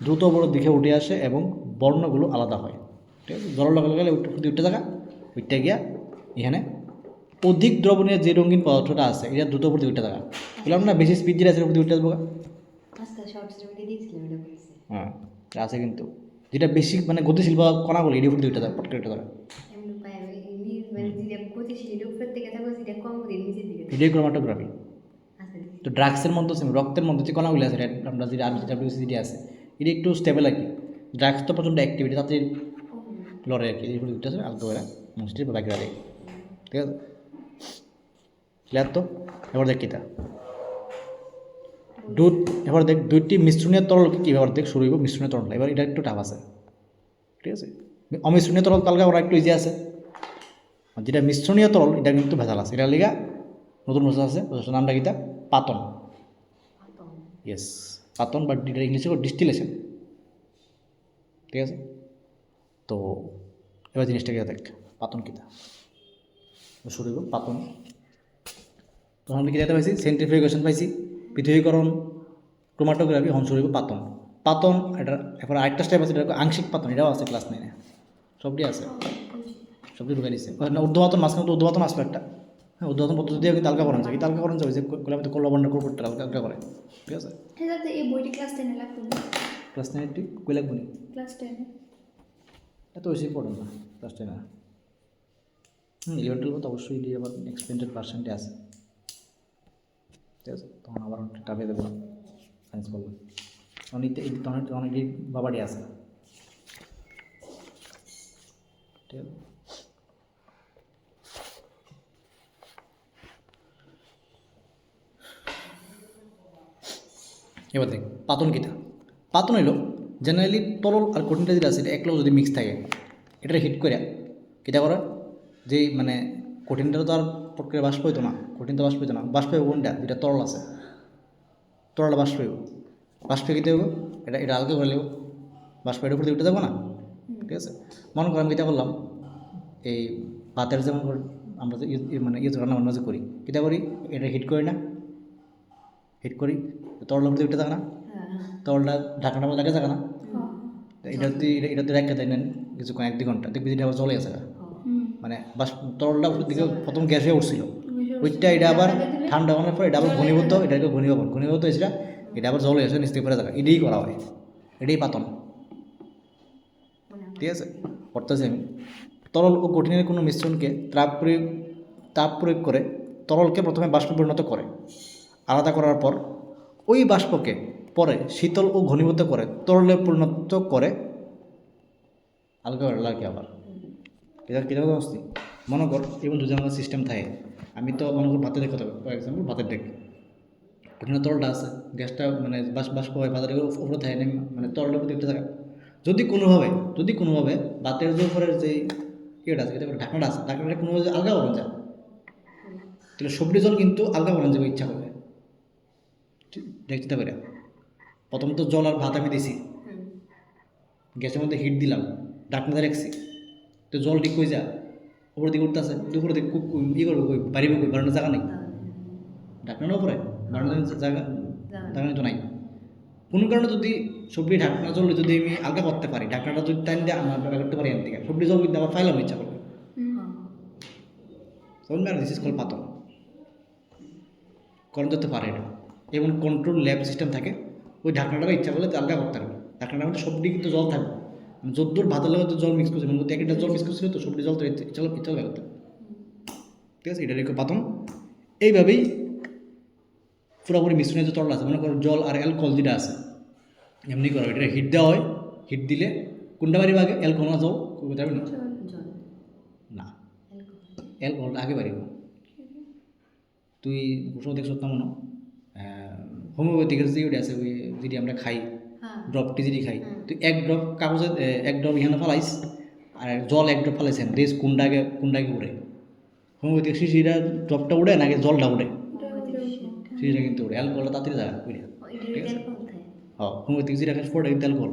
দ্রুত উপরের দিকে উঠে আসে এবং বর্ণগুলো আলাদা হয়, ঠিক আছে। জলের লগে লগে উঠতে থাকা, উঠতে গিয়া এখানে অধিক দ্রবণীয় যে রঙিন পদার্থটা আছে এটা দ্রুত উপর দিকে উঠতে থাকা, বললাম না বেশি স্পিড দিয়ে আছে উপর দিকে উঠতে আসবো। হ্যাঁ আছে, কিন্তু যেটা বেশি মানে গতিশীল বা কণাগুলো এটি উপর দিকে উঠতে থাকা, পটকে উঠতে থাকা, এটাই ক্রোমাটোগ্রাফি। তো ড্রাগসের মধ্যে রক্তের মধ্যে যে কণাগুলো আছে, আমরা যেটা RBWCD আছে, এটা একটু স্টেবল আর কি। ড্রাগস তো প্রচণ্ড অ্যাক্টিভিটি, তাতে লড়ে আর কি, এই উঠতে আসে আলতো করে মুষ্টির বা বাকিরা দেয়, ঠিক আছে। ক্লিয়ার তো? এবার দেখ কিতা এবার দেখ 2টি মিশ্রণীয় তরলকে কীভাবে দেখ শুরু হইব মিশ্রণীয় তরল। এবার এটা একটু টাফ আছে, ঠিক আছে। অমিশ্রণীয় তরল তালকা ওরা একটু ইজি আছে, যেটা মিশ্রণীয় তরল এটা কিন্তু ভেজাল আছে। এটা লিগা নতুন প্রসেস আছে, প্রসেসের নামটা কিতা পাতন। ইয়েস, পাতন, বাট এটা ইংলিশে ডিস্টিলেশন, ঠিক আছে। তো এবার জিনিসটা কিতা দেখ, পাতন কিতা শুরু হইব পাতন। তখন আমি কিতা পাইছি সেন্ট্রিফিউগেশন পাইছি, পৃথকীকরণ, ক্রোমাটোগ্রাফি, হন শুরু হইব পাতন। এটা এরপর আরেকটা স্টেপ আছে, এটা আংশিক পাতন, এটাও আছে ক্লাস 9-এ, সবটি আছে, সবটি ঢুকাই দিচ্ছে। ঊর্ধ্বপাতন মাঝখানে তো ঊর্ধ্বপাতন আসবে একটা, হ্যাঁ, ঊর্ধ্বপাতন পদ্ধতি দিয়ে কিন্তু আলগা করানো যায়, কিন্তু আলগা করানো যায় যে গোলামিতে লবণটা করতে আলগা করে, ঠিক আছে। এই বইটি ক্লাস 10-এ লাগতো, ক্লাস 9 ঠিক কই লাগবে না, ক্লাস 10-এ এত বেশি ইম্পর্টেন্ট না ক্লাস 10 না। 11-12 তো অবশ্যই এটি আবার এক্সপেন্ডেড পার্সেন্টে আছে, ঠিক আছে। তখন আবার টাপে দেবো সায়েন্স করবো, তখন এটি বাবাটি আছে, ঠিক আছে। এবার দেখ পাতন কিতা। পাতন হইল জেনারেলি তরল আর কঠিনটা যেটা আছে এটা একলো যদি মিক্স থাকে, এটা হিট করে কিতা করে, যেই মানে কঠিনটা তো আর প্রক্রিয়া বাষ্প হইতো না, বাষ্প হইব কোনটা, যেটা তরল আছে, তরলটা বাষ্প হইব, বাষ্প কিতে হইব, এটা আলগা করে নেব, বাষ্প এটার উপর দিয়ে উঠে যাবো না, ঠিক আছে। মনে করি আমি কিতা করলাম, এই ভাতের যেমন আমরা যে মানে রান্না বান্না যে করি, কিতা করি, এটা হিট করি না, হিট করি তরল উপর দিয়ে উঠে থাকে না, তরলটা ঢাকনাটা মধ্যে দেখা থাকে না, এটা দিয়ে রেখে দেয় নেন কিছুক্ষণ 1-2 ঘন্টা, দেখবি যেটা আবার চলে গেছে, মানে তরলটা উপর দিকে প্রথম গ্যাস হয়ে উঠছিল, ওইটা এটা আবার ঠান্ডা হওয়ার পর এটা আবার ঘনীভূত হয়েছিল, এটা আবার জল এসে নিচ থেকে পড়ে থাকা, এটাই করা হয়, এটাই পাতন, ঠিক আছে। করতেছি আমি তরল ও কঠিনের কোনো মিশ্রণকে তাপ প্রয়োগ করে তরলকে প্রথমে বাষ্পে পরিণত করে, আলাদা করার পর ওই বাষ্পকে পরে শীতল ও ঘনীভূত করে তরলে পরিণত করে আলগা করে লাগে আবার। এটা কীরকম আসছি মনে কর, এবং যদি আমার সিস্টেম থাকে, আমি তো মনে কর ভাতের দেখতে হবে, ফর এক্সাম্পল ভাতের ডেক, ওখানে তরলটা আছে, গ্যাসটা মানে বাষ্প হয় ভাতের উপরে থাকে, মানে তরলের উপর দেখতে থাকে। যদি কোনোভাবে ভাতের যে উপরের যে ইয়েটা আছে, ঢাকনাটা আছে, ঢাকনাটা কোনোভাবে আলগা বানানো যায়, তাহলে সবজি জল কিন্তু আলগা বানানো যাবে ইচ্ছা করবে, দেখতে পারে। প্রথমত জল আর ভাত আমি দিছি, গ্যাসের মধ্যে হিট দিলাম, ঢাকনাতে রাখছি, তো জল ঠিক হয়ে যা উপর দিকে উঠতে আছে, উপরে দিকে ই করবো কই বাড়িবে কই, বাড়ানোর জায়গা নেই, ঢাকনার উপরে বাড়ানোর জায়গা তো নাই। কোনো কারণে যদি সবজি ঢাকনা জলে যদি আমি আলগা করতে পারি, ঢাকনাটা যদি টাইম দিয়ে আমার করতে পারি, এর থেকে সবজি জল কিন্তু আবার ফাইলাম ইচ্ছা করবে, তখন দিস ইজ কল পাতন, করণ করতে পারে এটা। এবং কন্ট্রোল ল্যাব সিস্টেম থাকে, ওই ঢাকনাটা ইচ্ছা করলে আলগা করতে পারবে, ঢাকনাটার মধ্যে সবজি কিন্তু জল থাকবে, যদ্দূর ভাতের লাগে তো জল মিক্স করছে, মানে একটা জল মিক্স করছিল তো সবজি জল তো ইচ্ছা করতে, ঠিক আছে। এটা রেখে পাতন এইভাবেই পুরোপুরি মিশ্রণে যে তরল আছে, মনে করো জল আর অ্যালকোহল যেটা আছে, এমনি করা এটা হিট দেওয়া হয়, হিট দিলে কোনটা বাড়িব আগে, অ্যালকোহল না জল করতে পারবে না, অ্যালকোহলটা আগে বাড়িব। তুই ওষুধ দেখছ না মনে হোমিওপ্যাথিকের যে ওটা আছে, ওই যেটি আমরা খাই ড্রপটি যেটি খাই, তুই 1 ড্রপ কাগজে 1 ড্রপ এখানে ফেলাইস, আর জল এক ড্রপ ফেলেছেন দেশ কোনটাকে উড়ে, হোমিওপ্যাথিক শিশিটা ড্রপটা উড়ে নাকি জলটা উড়ে? শিশিটা কিন্তু উড়ে, অ্যালকোহলটা তাড়াতাড়ি যায় উড়ে, ঠিক আছে। হ্যাঁ, হোমিওপ্যাথিক যেটা খাই পুরোটা কিন্তু অ্যালকোহল,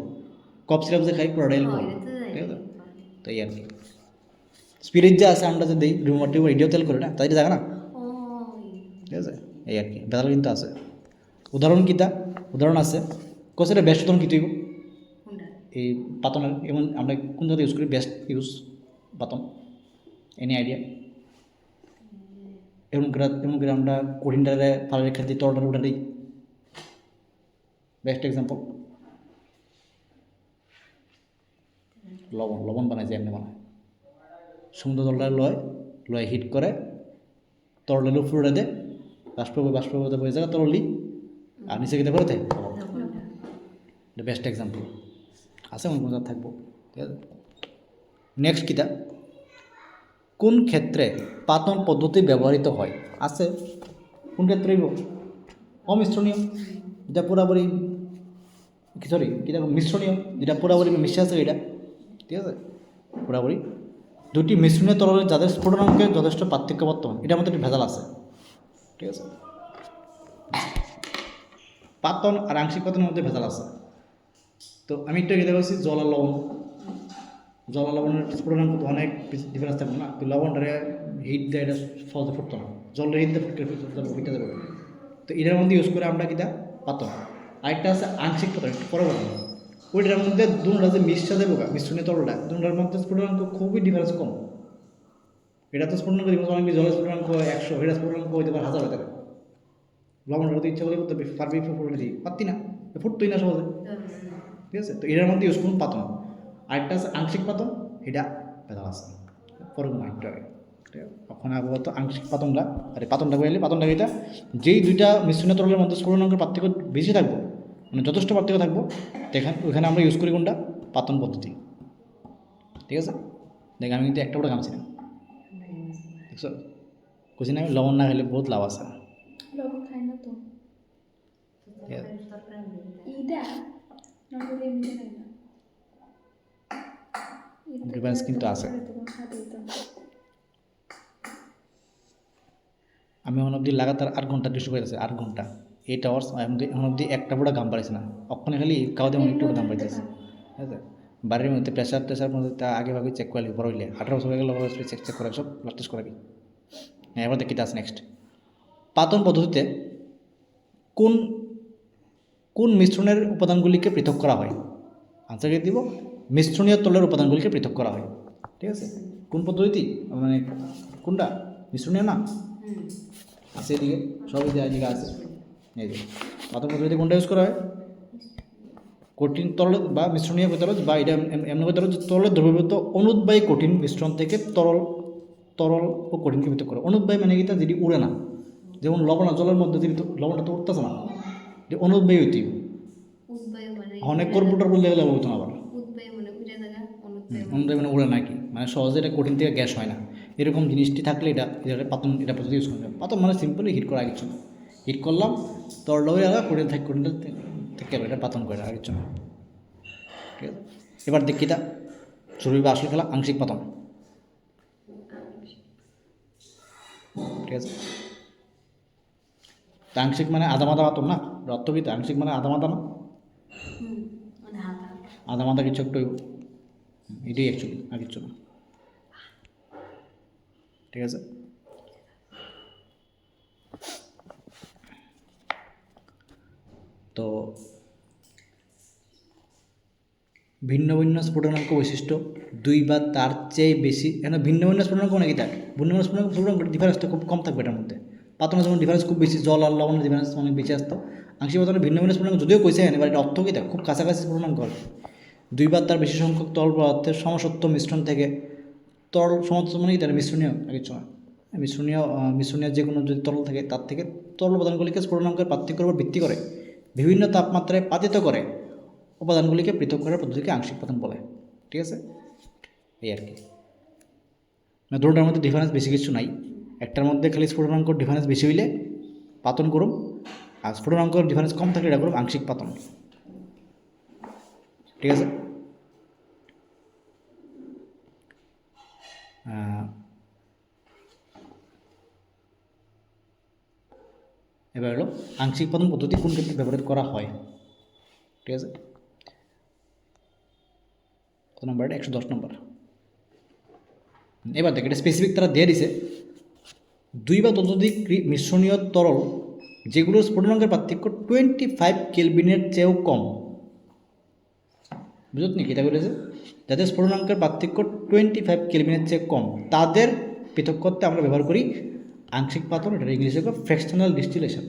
কফ সিরাপ যে খাই পুরোটা অ্যালকোহল, ঠিক আছে। তো এই আর কি স্পিরিট যে আছে আমরা যে দিই রিমোট টিমোট এডিও তেল করে না তাই জায়গা না, ঠিক আছে। এই আর কি বেতাল কিন্তু আছে। উদাহরণ কিতা উদাহরণ আছে কোসের বেস্ট উদাহরণ কি তুই এই পাতনের, এমন আমরা কোন জায়গায় ইউজ করি বেস্ট ইউজ পাতন, এনি আইডিয়া? এমন করে আমরা কঠিনটারে ফালে রেখে দিই, তরটারে উঠে দিই, বেস্ট এক্সাম্পল লবণ বানাইছে এমনি বানায়, সমুদ্র জলটা লয় হিট করে তরলের উপরে দেয়, বাষ্প বয়ে যায় তরলি আর নিচে খেতে পারে এটা বেস্ট এক্সাম্পল আছে, অনেক মজা থাকবো, ঠিক আছে। নেক্সট কিতা কোন ক্ষেত্রে পাতন পদ্ধতি ব্যবহৃত হয় আছে, কোন ক্ষেত্রে অমিশ্রণীয়, যেটা পুরাপুরি মিশ্রণীয়, যেটা পুরাপুরি মিশে আছে এটা, ঠিক আছে। পুরাপুরি দুটি মিশ্রণীয় তরলে যাদের স্ফুটনাঙ্কে যথেষ্ট পার্থক্য বর্তমান, এটার মধ্যে একটি ভেজাল আছে, ঠিক আছে। পাতন আর আংশিক পাতনের মধ্যে ভেজাল আছে। তো আমি একটু আগে বলছি জল আর লবণের স্ফুটনাঙ্ক তো অনেক ডিফারেন্স থাকবে না, তো লবণটারে হিট দেয় এটা সহজে ফুটতো না, জলের হিট দিয়ে ফুটতে যাবে, তো এটার মধ্যে ইউজ করে আমরা কিটা পাতন। আরেকটা আছে আংশিক পাতন, একটু পরে বলবো, ওইটার মধ্যে দুটা যে মিশা দেবো মিশ্রণীয় তরলটা দুটার মধ্যে স্ফুটনাঙ্ক খুবই ডিফারেন্স কম, এটা তো স্ফুটনাঙ্ক দিব অনেক জলের স্ফুটনাঙ্ক 100, এটা স্ফুটনাঙ্ক হইতে পারে 1000 হতে পারে, লবণটা তো ইচ্ছা করলে করতে পারবি ফুটে দিই পারতি না, ফুটতোই না সহজে, ঠিক আছে। তো এটার মধ্যে ইউজ করুন পাতন। আরেকটা আছে আংশিক পাতন, এটা ভেজাল আছে, পরে একটু আগে, ঠিক আছে। ওখানে আবহাওয়া তো আংশিক পাতনটা আরে পাতনটা বলে পাতনটা এটা যেই দুইটা মিশ্রণীয় তরলের মধ্যে স্ফুটনাঙ্কের পার্থক্য বেশি থাকবো, মানে যথেষ্ট পার্থক্য থাকবো, ওখানে আমরা ইউজ করি কোনটা পাতন পদ্ধতি, ঠিক আছে। দেখ আমি কিন্তু একটা করে ঘামছি না, দেখছো কুচি না, আমি লবণ না খেলে বহুত লাভ আছে, লবণ খাই না তো ঠিক আছে। এইটা নর্মালি এমনি খাই না, ডিফারেন্স কিন্তু আছে। আমি এখন অব্দি লাগাতার 8 ঘন্টা ডিস্ট্রিব হয়েছে, 8 ঘন্টা 8 আওয়ার্স, এখন অব্দি একটা পুরো গাম পাইছে না, ওখানে খালি খাওয়া দিয়ে একটু গাম পাইতেছে, ঠিক আছে। বাড়ির মধ্যে প্রেশার মধ্যে তা আগে ভাবে চেক করে বড় হইলে 18 বছর হয়ে গেলে চেক করে সব ব্লাড টেস্ট করাবি। হ্যাঁ, এবার দেখি আছে নেক্সট পাতন পদ্ধতিতে কোন কোন মিশ্রণের উপাদানগুলিকে পৃথক করা হয়, আনসার দিব মিশ্রণীয় তরলের উপাদানগুলিকে পৃথক করা হয়, ঠিক আছে। কোন পদ্ধতি মানে কোনটা মিশ্রণীয় না আছে এদিকে, সব এদিকে আছে, এই যে পাতন পদ্ধতিতে কোনটা ইউজ করা হয়, কঠিন তরল বা মিশ্রণীয় তরল বা এটা এমন তরল তরলের দ্রবীভূত অনুদ্বায়ী কঠিন মিশ্রণ থেকে তরল ও কঠিনকে পৃথক করে। অনুদ্বায়ী মানে কি, যেটি উড়ে না, যেমন লবণ জলের মধ্যে যদি লবণটা তো উঠতেছে না, যে অনুদ্বায়ী হইতে অনেক কর্পোটার বলতে গেলে হতো না, আবার অনুদ্বায়ী মানে উড়ে নাকি, মানে সহজে এটা কঠিন থেকে গ্যাস হয় না, এরকম জিনিসটি থাকলে এটা পাতন, এটা পদ্ধতি ইউজ করা যায়। পাতন মানে সিম্পলি হিট করা কিছু না, হিট করলাম তরল হয়ে গেল কঠিনটা থেকে এটা পাতন করে আর কিছু না, ঠিক আছে। এবার দেখি তা জরুরি বা আসল খেলা আংশিক পাতন, ঠিক আছে। তা আংশিক মানে আদামাদা পাতন না, রক্তবিদ আংশিক মানে আদামাদা না, আদামাদা কিছু একটু এটাই অ্যাকচুয়ালি আর কিছু না, ঠিক আছে। তো ভিন্ন ভিন্ন স্ফুটনাঙ্ক বৈশিষ্ট্য 2 বা তার চেয়ে বেশি, এখানে ভিন্ন ভিন্ন স্ফুটনাঙ্ক অনেকই থাকে, ভিন্ন ভিন্ন স্ফুটনাঙ্ক ডিফারেন্সটা খুব কম থাকবে এটার মধ্যে। পাতনের যেমন ডিফারেন্স খুব বেশি, জল আর লবণের ডিফারেন্স অনেক বেশি আসতো, আংশিক পাতনের ভিন্ন ভিন্ন স্ফুটনাঙ্ক যদিও কইছে এবার এটা অর্থ কী থাকে, খুব কাছাকাছি স্ফুটনাঙ্ক হয়। 2 বা তার বেশি সংখ্যক তরল পদার্থের সমসত্ব মিশ্রণ থেকে তরল সমত্ব মানে কি তার মিশ্রণীয় কিছু না, মিশ্রণীয় যে কোনো যদি তরল থাকে তার থেকে তরল উপাদানগুলিকে স্ফুটনাঙ্কের পার্থক্যের উপর ভিত্তি করে বিভিন্ন তাপমাত্রায় পাতিত করে উপাদানগুলিকে পৃথক করার পদ্ধতিকে আংশিক পাতন বলে, ঠিক আছে। এই আর কি মানে দুটোটার মধ্যে ডিফারেন্স বেশি কিছু নাই, একটার মধ্যে খালি স্ফুটনাঙ্কর ডিফারেন্স বেশি হইলে পাতন করুম, আর স্ফুটনাঙ্কর ডিফারেন্স কম থাকলে এটা করুম আংশিক পাতন, ঠিক আছে। এবার হলো আংশিক পাতন পদ্ধতি কোন ক্ষেত্রে ব্যবহার করা হয়, ঠিক আছে। কত নম্বর? 110 নম্বর। এবার দেখ, এটা স্পেসিফিক তারা দিয়ে দিছে, 2 বা ততোধিক মিশ্রণীয় তরল যেগুলোর স্ফুটনাঙ্কের পার্থক্য 25 কেলভিনের চেয়েও কম, বুঝত নি এটা বলেছে, যাদের স্ফুটনাঙ্কের পার্থক্য 25 কেলভিনের চেয়ে কম তাদের পৃথক করতে আমরা ব্যবহার করি আংশিক পাতন। এটা ইংলিশে ফ্র্যাকশনাল ডিস্টিলেশন।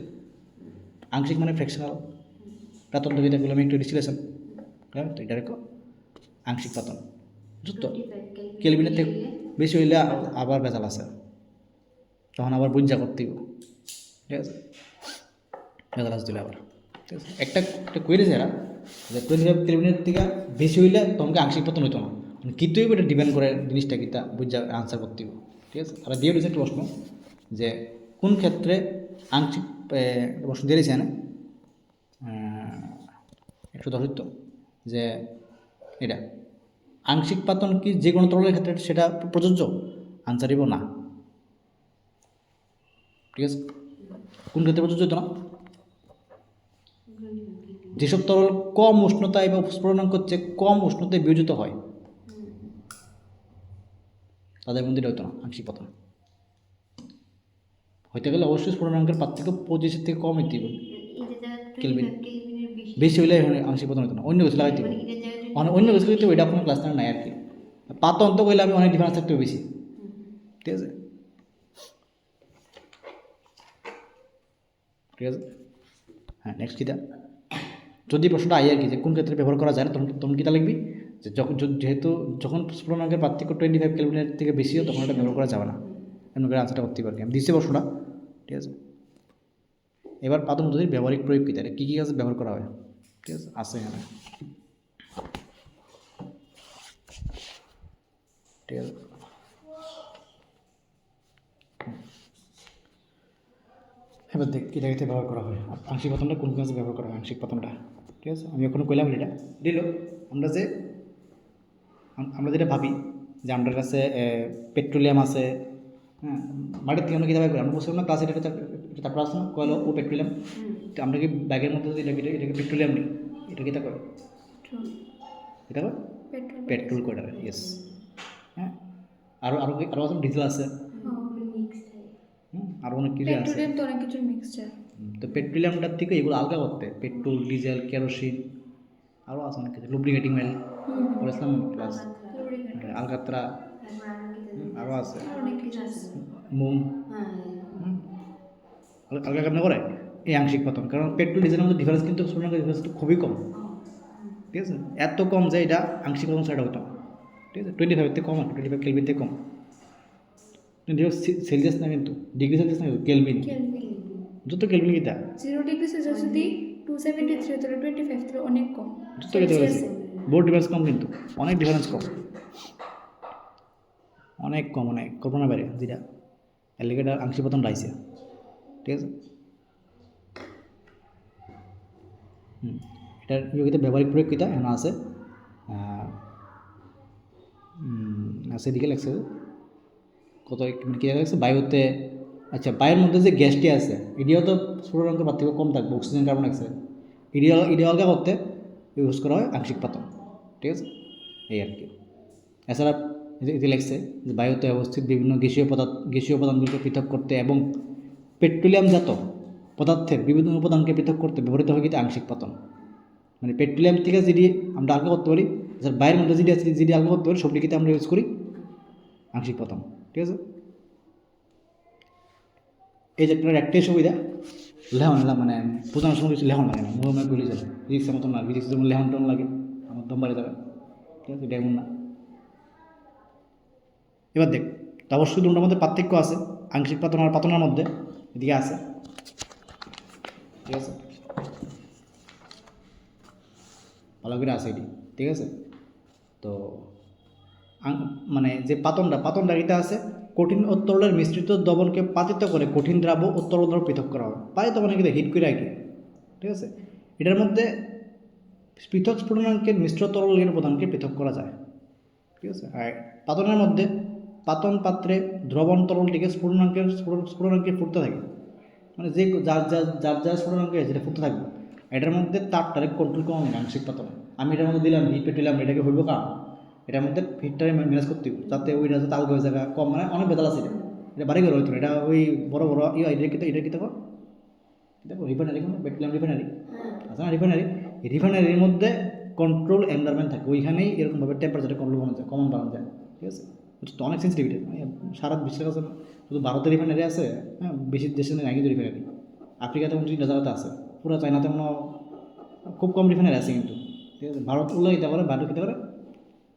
আংশিক মানে ফ্র্যাকশনাল, পাতন তো যেটা বললাম একটু ডিস্টিলেশন, হ্যাঁ, তো এটা রেখো আংশিক পাতন। বুঝতো, কেলভিনের থেকে বেশি হইলে আবার ভেজাল আছে, তখন আবার বুঝা করতে হবে, ঠিক আছে, ভেজাল দিলে আবার, ঠিক আছে। একটা কইরেছে এরা যে 25 কেলভিনের থেকে বেশি হইলে তোমাকে আংশিক পতন হইতো না, মানে কিন্তু এটা ডিপেন্ড করে জিনিসটা কিতা বুঝা আনসার করতে হবে, ঠিক আছে। আর দিয়ে দিয়েছে একটা প্রশ্ন যে কোন ক্ষেত্রে আংশিক প্রশ্ন দিয়ে দিয়েছে না 110 তো, যে এটা আংশিক পাতন কি যে কোনো তরলের ক্ষেত্রে সেটা প্রযোজ্য, আনসার দিব না, ঠিক আছে। কোন ক্ষেত্রে প্রযোজ্য হতো না? যেসব তরল কম উষ্ণতায় বা স্ফুটনাঙ্ক হচ্ছে কম উষ্ণতায় বিয়োজিত হয় তাদের মধ্যে হতো না আংশিক পতন। হইতে গেলে অবশ্যই স্ফুটনাঙ্কের পার্থক্য 25 থেকে কম হইতে হবে, কেলভিন বেশি হইলে আংশিক পতন হতো না, অন্য কিছু লাগাইতে হবে, অন্য কিছু করতে ওইটা কোনো ক্লাস নাই আর কি। পাতন তো কইলে আমি অনেক ডিফারেন্স থাকতে বেশি, ঠিক আছে, ঠিক আছে। হ্যাঁ, নেক্সট কিতা, যদি প্রশ্নটা আই আর কি যে কোন ক্ষেত্রে ব্যবহার করা যায় না, তখন কিতা লিখবি যে যেহেতু যখন স্ফুটনাঙ্কের পার্থক্য 25 কেলভিনের থেকে বেশি হয় তখন এটা ব্যবহার করা যাবে না, এমন করে আনসারটা করতে পারবি। আমি দিচ্ছি প্রশ্নটা, ঠিক আছে। এবার পাতন পদ্ধতির ব্যবহারিক প্রয়োগ কী, তাহলে কী কী কাজে ব্যবহার করা হয়, ঠিক আছে, আছে এখানে, ঠিক আছে। এবার দেখ কী জায়গাতে ব্যবহার করা হয়, আংশিক পাতনটা কোন কাজে ব্যবহার করা হয়, আংশিক পাতনটা, ঠিক আছে। আমি এখনো কইলাম এটা দিল, আমরা যেটা ভাবি যে আমাদের কাছে পেট্রোলিয়াম আছে, হ্যাঁ, মাটির থেকে আমরা কী ব্যবহার করি, আমরা বলছিলাম না ক্লাসে এটা তারপর আসছে না কয়লো ও পেট্রোলিয়াম, তো আমরা কি ব্যাগের মধ্যে যদি এটাকে পেট্রোলিয়াম নিই, এটা কী তা করে, এটা করে পেট্রোল করে, ইয়েস, হ্যাঁ। আরও আরও আরও আছে ডিজেল আছে, আরও অনেক কিছু আছে, পেট্রোলিয়াম তো অনেক কিছুর মিক্সচার। তো পেট্রোলিয়ামটার থেকে এগুলো আলগা করতে পেট্রোল, ডিজেল, কেরোসিন, আরও আছে অনেক কিছু, লুব্রিকেটিং অয়েল বলেছিলাম প্লাস আলকাত্রা, আরও আছে অনেক কিছু আছে। মোম, আলগা কেমন করে এই আংশিক পতন, কারণ পেট্রোল ডিজেলের মধ্যে ডিফারেন্স কিন্তু ডিফারেন্সটা খুবই কম, ঠিক আছে, এত কম যে এটা আংশিক পতন সাইড হতো, ঠিক আছে। 25 থেকে কম, 25 কেলভিন থেকে কম, 25 সেলসিয়াস না কিন্তু, ডিগ্রি সেলসিয়াস না কিন্তু, কেলভিন, যত কেলভিন কিতা 0 ডিগ্রি সেলসিয়াস যদি 273 হতো 25 থেকে অনেক কম, যত কেটে গেছে বোর্ড ডিফারেন্স কম কিন্তু, অনেক ডিফারেন্স কম, অনেক কম, অনেক কল্পনা বাইরে, যেটা অ্যালিগেটার আংশিক পতন রাইছে, ঠিক আছে। এটার ইয়োগিতে ব্যবহারিক প্রয়োগ কিতা এখানে আছে, আছে এদিকে লাগছে কত কী লাগছে বায়ুতে, আচ্ছা বায়ুর মধ্যে যে গ্যাসটি আছে এটিও তো স্ফুটনাঙ্কের পার্থক্য কম থাকবে, অক্সিজেন, কার্বন ডাইঅক্সাইড, এটি আলগা করতে ইউজ করা হয় আংশিক পাতন, ঠিক আছে, এই আর কি। এছাড়া এটি লাগছে যে বায়ুতে অবস্থিত বিভিন্ন গ্যাসীয় উপাদানগুলোকে পৃথক করতে এবং পেট্রোলিয়ামজাত পদার্থের বিভিন্ন উপাদানকে পৃথক করতে ব্যবহৃত হয় কিন্তু আংশিক পাতন, মানে পেট্রোলিয়াম থেকে যেটি আমরা আলগা করতে পারি, যার বাইরের মধ্যে যেটি আছে যেটি আলগা করতে পারি সবটিকে আমরা ইউজ করি আংশিক পাতন, ঠিক আছে। এই চ্যাপ্টারের একটাই সুবিধা, লেহন মানে বোঝানোর সময় কিছু লেহন লাগে না, মনে করলে চলে, ফিজিক্সের মতন না, ফিজিক্স যেমন লেহন টেহন লাগে আমার দম বাড়ি যাবে, ঠিক আছে, এটা এমন না। এবার দেখ, তো অবশ্যই দুটোর মধ্যে পার্থক্য আছে, আংশিক পাতন আর পাতনের মধ্যে এদিকে আছে, ঠিক আছে, ভালো করে আছে এটি, ঠিক আছে। তো মানে যে পাতনটা এটা আছে কঠিন ও তরলের মিশ্রিত দ্রবণকে পাতিত করে কঠিন দ্রাব্য ও তরল দ্রব পৃথক করা হয়, পাতিত মানে কিন্তু হিট করে রাখি, ঠিক আছে। এটার মধ্যে পৃথক স্ফুটনাঙ্কের মিশ্র তরলের উপাদানকে পৃথক করা যায়, ঠিক আছে। আর পাতনের মধ্যে পাতন পাত্রে দ্রবণ তরলটিকে স্ফুটনাঙ্কে ফুটতে থাকে, মানে যে যার স্ফুটনাঙ্ক আছে সেটা ফুটতে থাকবে। এটার মধ্যে তাপটারে কন্ট্রোল করা হবে আংশিক পাতন। আমি এটার মধ্যে দিলাম হিট দিলাম, এটাকে হইব কার, এটার মধ্যে হিটটারে ম্যানেজ করতে হবে যাতে ওইটা যাতে আলগা হয়ে জায়গা কম, মানে অনেক বেতাল আছে এটা বাড়ি করে হইতো না। এটা ওই বড় বড় এটা কি দেখো দেখো রিফাইনারি, কোনো পেট্রোলিয়াম রিফাইনারি আছে না, রিফাইনারির মধ্যে কন্ট্রোল এনভায়রনমেন্ট থাকে, ওইখানেই এরকমভাবে টেম্পারেচারটা কন্ট্রোল বানানো যায়, কমন বানানো যায়। ঠিক আছে, এটা তো অনেক সেন্সিটিভিটি, মানে সারা বিশ্বের কাছে শুধু ভারতের রিফাইনারি আছে, হ্যাঁ বেশি দেশের নাই কিন্তু রিফাইনারি। আফ্রিকাতে 29 জায়গাতে আছে, পুরো চাইনাতে মনে খুব কম রিফাইনারি আছে কিন্তু। ঠিক আছে, ভারত উল্লেখ দিতে পারে, ভারত খেতে পারে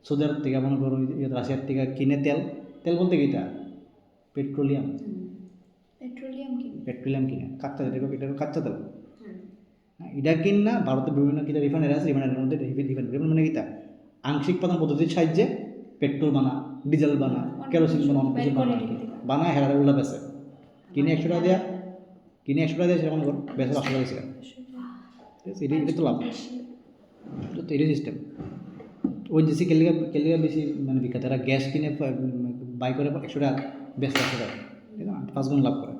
সৌদি আরব থেকে, মনে করো রাশিয়ার থেকে কিনে তেল বলতে কি এটা পেট্রোলিয়াম কিনে কাঁচা তেল, এটা কাঁচা তেল। এটা কিন না ভারতের বিভিন্ন কিনা রিফাইনারি আছে, রিফাইনারির মধ্যে রিফাইনারি মানে কিতা আংশিক পাতন পদ্ধতির সাহায্যে পেট্রোল বানা, ডিজেল বানা, কেরোসিন বানা, অনেক কিছু বানায় হেরারে উল্লা বেছে। কিনে 100 টাকা দেওয়া সেটা মনে করো বেছে 500 টাকা ছিল। ঠিক আছে, এটা তো লাভ, তো এটাই সিস্টেম। ওই দেশে কেলিগা বেশি মানে বিখ্যাত, এরা গ্যাস কিনে বাই করে 100 টাকা বেশ 100 টাকা, ঠিক আছে, 5 গুণ লাভ করে।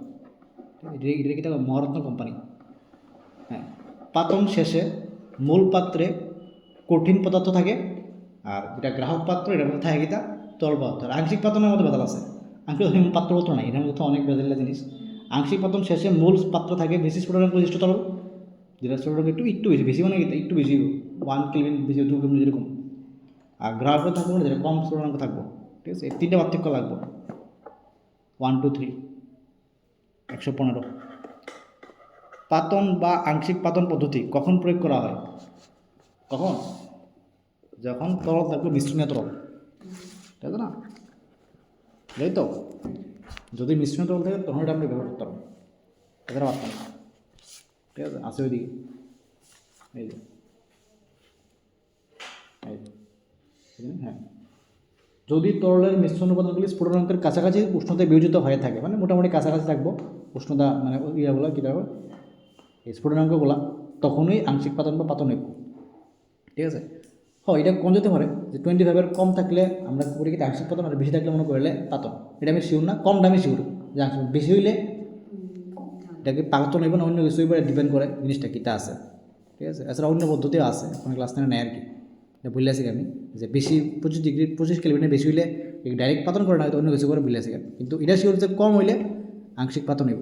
এটা কিতা মহারত্ন কোম্পানি। হ্যাঁ, পাতন শেষে মূল পাত্রে কঠিন পদার্থ থাকে, আর যেটা গ্রাহক পাত্র এটার মধ্যে থাকে কিতা তরল পদার্থ। আংশিক পাতনের মধ্যে বেদাল আছে, আংশিক পাত্র পত্র নাই, এটার মধ্যে অনেক বেদালিয়া জিনিস। আংশিক পাতন শেষে মূল পাত্র থাকে বেশি স্ফুটনাঙ্ক বিশিষ্ট তরল, যেটা স্ফুটনাঙ্ক একটু বেশি মানে একটু বেশি 1 কেলভিন বেশি 2 কেলভিন যেরকম, আর গ্রাহক থাকবো না যেটা কম স্ফুটনাঙ্ক থাকবো। ঠিক আছে, এই 3টা পার্থক্য লাগবে, 1 2 3 115। পাতন বা আংশিক পাতন পদ্ধতি কখন প্রয়োগ করা হয়? কখন? যখন তরল থাকবে মিশ্রণীয় তরল, তাই তো না, তাই তো, যদি মিশ্রণীয় তরল থাকে তখন এটা আপনি ব্যবহার করতে পারবেন, এছাড়া পারতাম না। ঠিক আছে, আছে ওইদিকে, এই যে হ্যাঁ, যদি তরলের মিশ্রণ উপাদানগুলি স্ফুটনাঙ্কের কাছাকাছি উষ্ণতায় বিয়োজিত হয়ে থাকে, মানে মোটামুটি কাছাকাছি থাকবো উষ্ণতা, মানে ইয়াগুলো কী থাকবে এই স্ফুটনাঙ্কগুলো, তখনই আংশিক পাতন বা পাতন হইব। ঠিক আছে, এটা কম যেতে পারে, যে 25-এর কম থাকলে আমরা করি কি আংশিক পাতন, আর বেশি থাকলে মনে করলে পাতন। এটা আমি শিওর না, কম দামে শিওর যে আংশিক, বেশি হইলে এটাকে পাতন হইব না অন্য কিছু হইব, ডিপেন্ড করে জিনিসটা কীটা আছে। ঠিক আছে, এছাড়া অন্য পদ্ধতিও আছে, কোনো ক্লাস নেয় আর কি, এটা বলে আসি আমি যে বেশি 25 কেলভিনের বেশি হইলে ডাইরেক্ট পাতন করে না, হয়তো অন্য কিছু করে বলে আসি, কিন্তু এটা শিওর যে কম হইলে আংশিক পাতন হইব।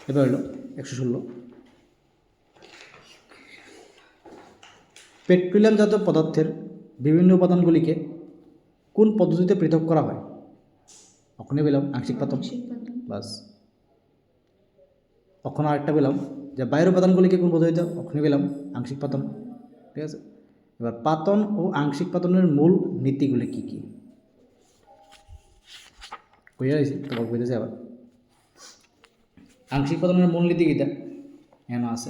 এবার হলো 116, পেট্রোলিয়াম জাতীয় পদার্থের বিভিন্ন উপাদানগুলিকে কোন পদ্ধতিতে পৃথক করা হয়? ওখানে পেলাম আংশিক পাতন, বাস। ওখানে আরেকটা পেলাম যে বাইরের উপাদানগুলিকে কোন পদ্ধতিতে, ওখানে পেলাম আংশিক পাতন। ঠিক আছে, এবার পাতন ও আংশিক পাতনের মূল নীতিগুলি কী কী কইয়া রয়েছি, তোমার বইতেছে আবার আংশিক পাতনের মূল নীতি কীটা এখানে আছে,